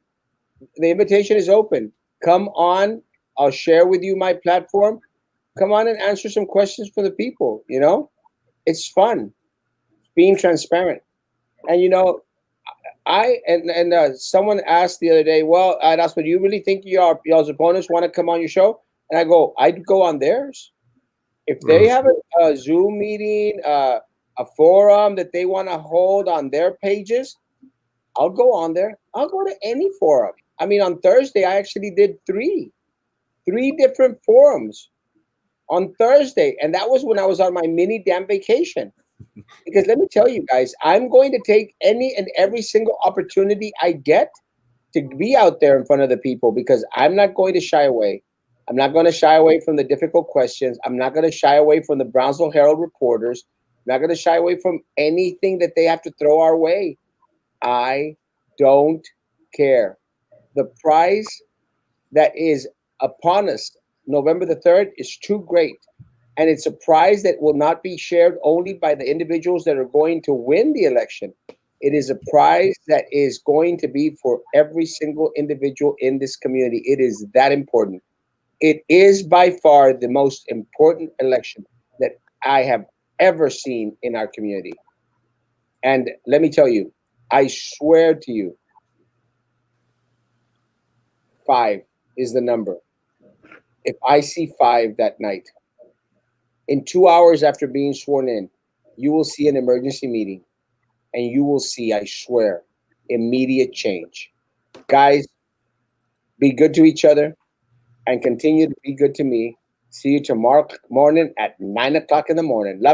The invitation is open. Come on. I'll share with you my platform. Come on and answer some questions for the people. It's fun being transparent. And someone asked the other day, well, I'd asked, do you really think y'all's opponents want to come on your show? And I go, I'd go on theirs. If they have a Zoom meeting, a forum that they want to hold on their pages, I'll go on there. I'll go to any forum. I mean, on Thursday, I actually did three different forums on Thursday. And that was when I was on my mini damn vacation. Because let me tell you guys, I'm going to take any and every single opportunity I get to be out there in front of the people because I'm not going to shy away. I'm not going to shy away from the difficult questions. I'm not going to shy away from the Brownsville Herald reporters. I'm not going to shy away from anything that they have to throw our way. I don't care. The prize that is upon us November the 3rd is too great. And it's a prize that will not be shared only by the individuals that are going to win the election. It is a prize that is going to be for every single individual in this community. It is that important. It is by far the most important election that I have ever seen in our community. And let me tell you, I swear to you, 5 is the number. If I see 5 that night, in 2 hours after being sworn in, you will see an emergency meeting and you will see, I swear, immediate change. Guys, be good to each other and continue to be good to me. See you tomorrow morning at 9 o'clock in the morning. Love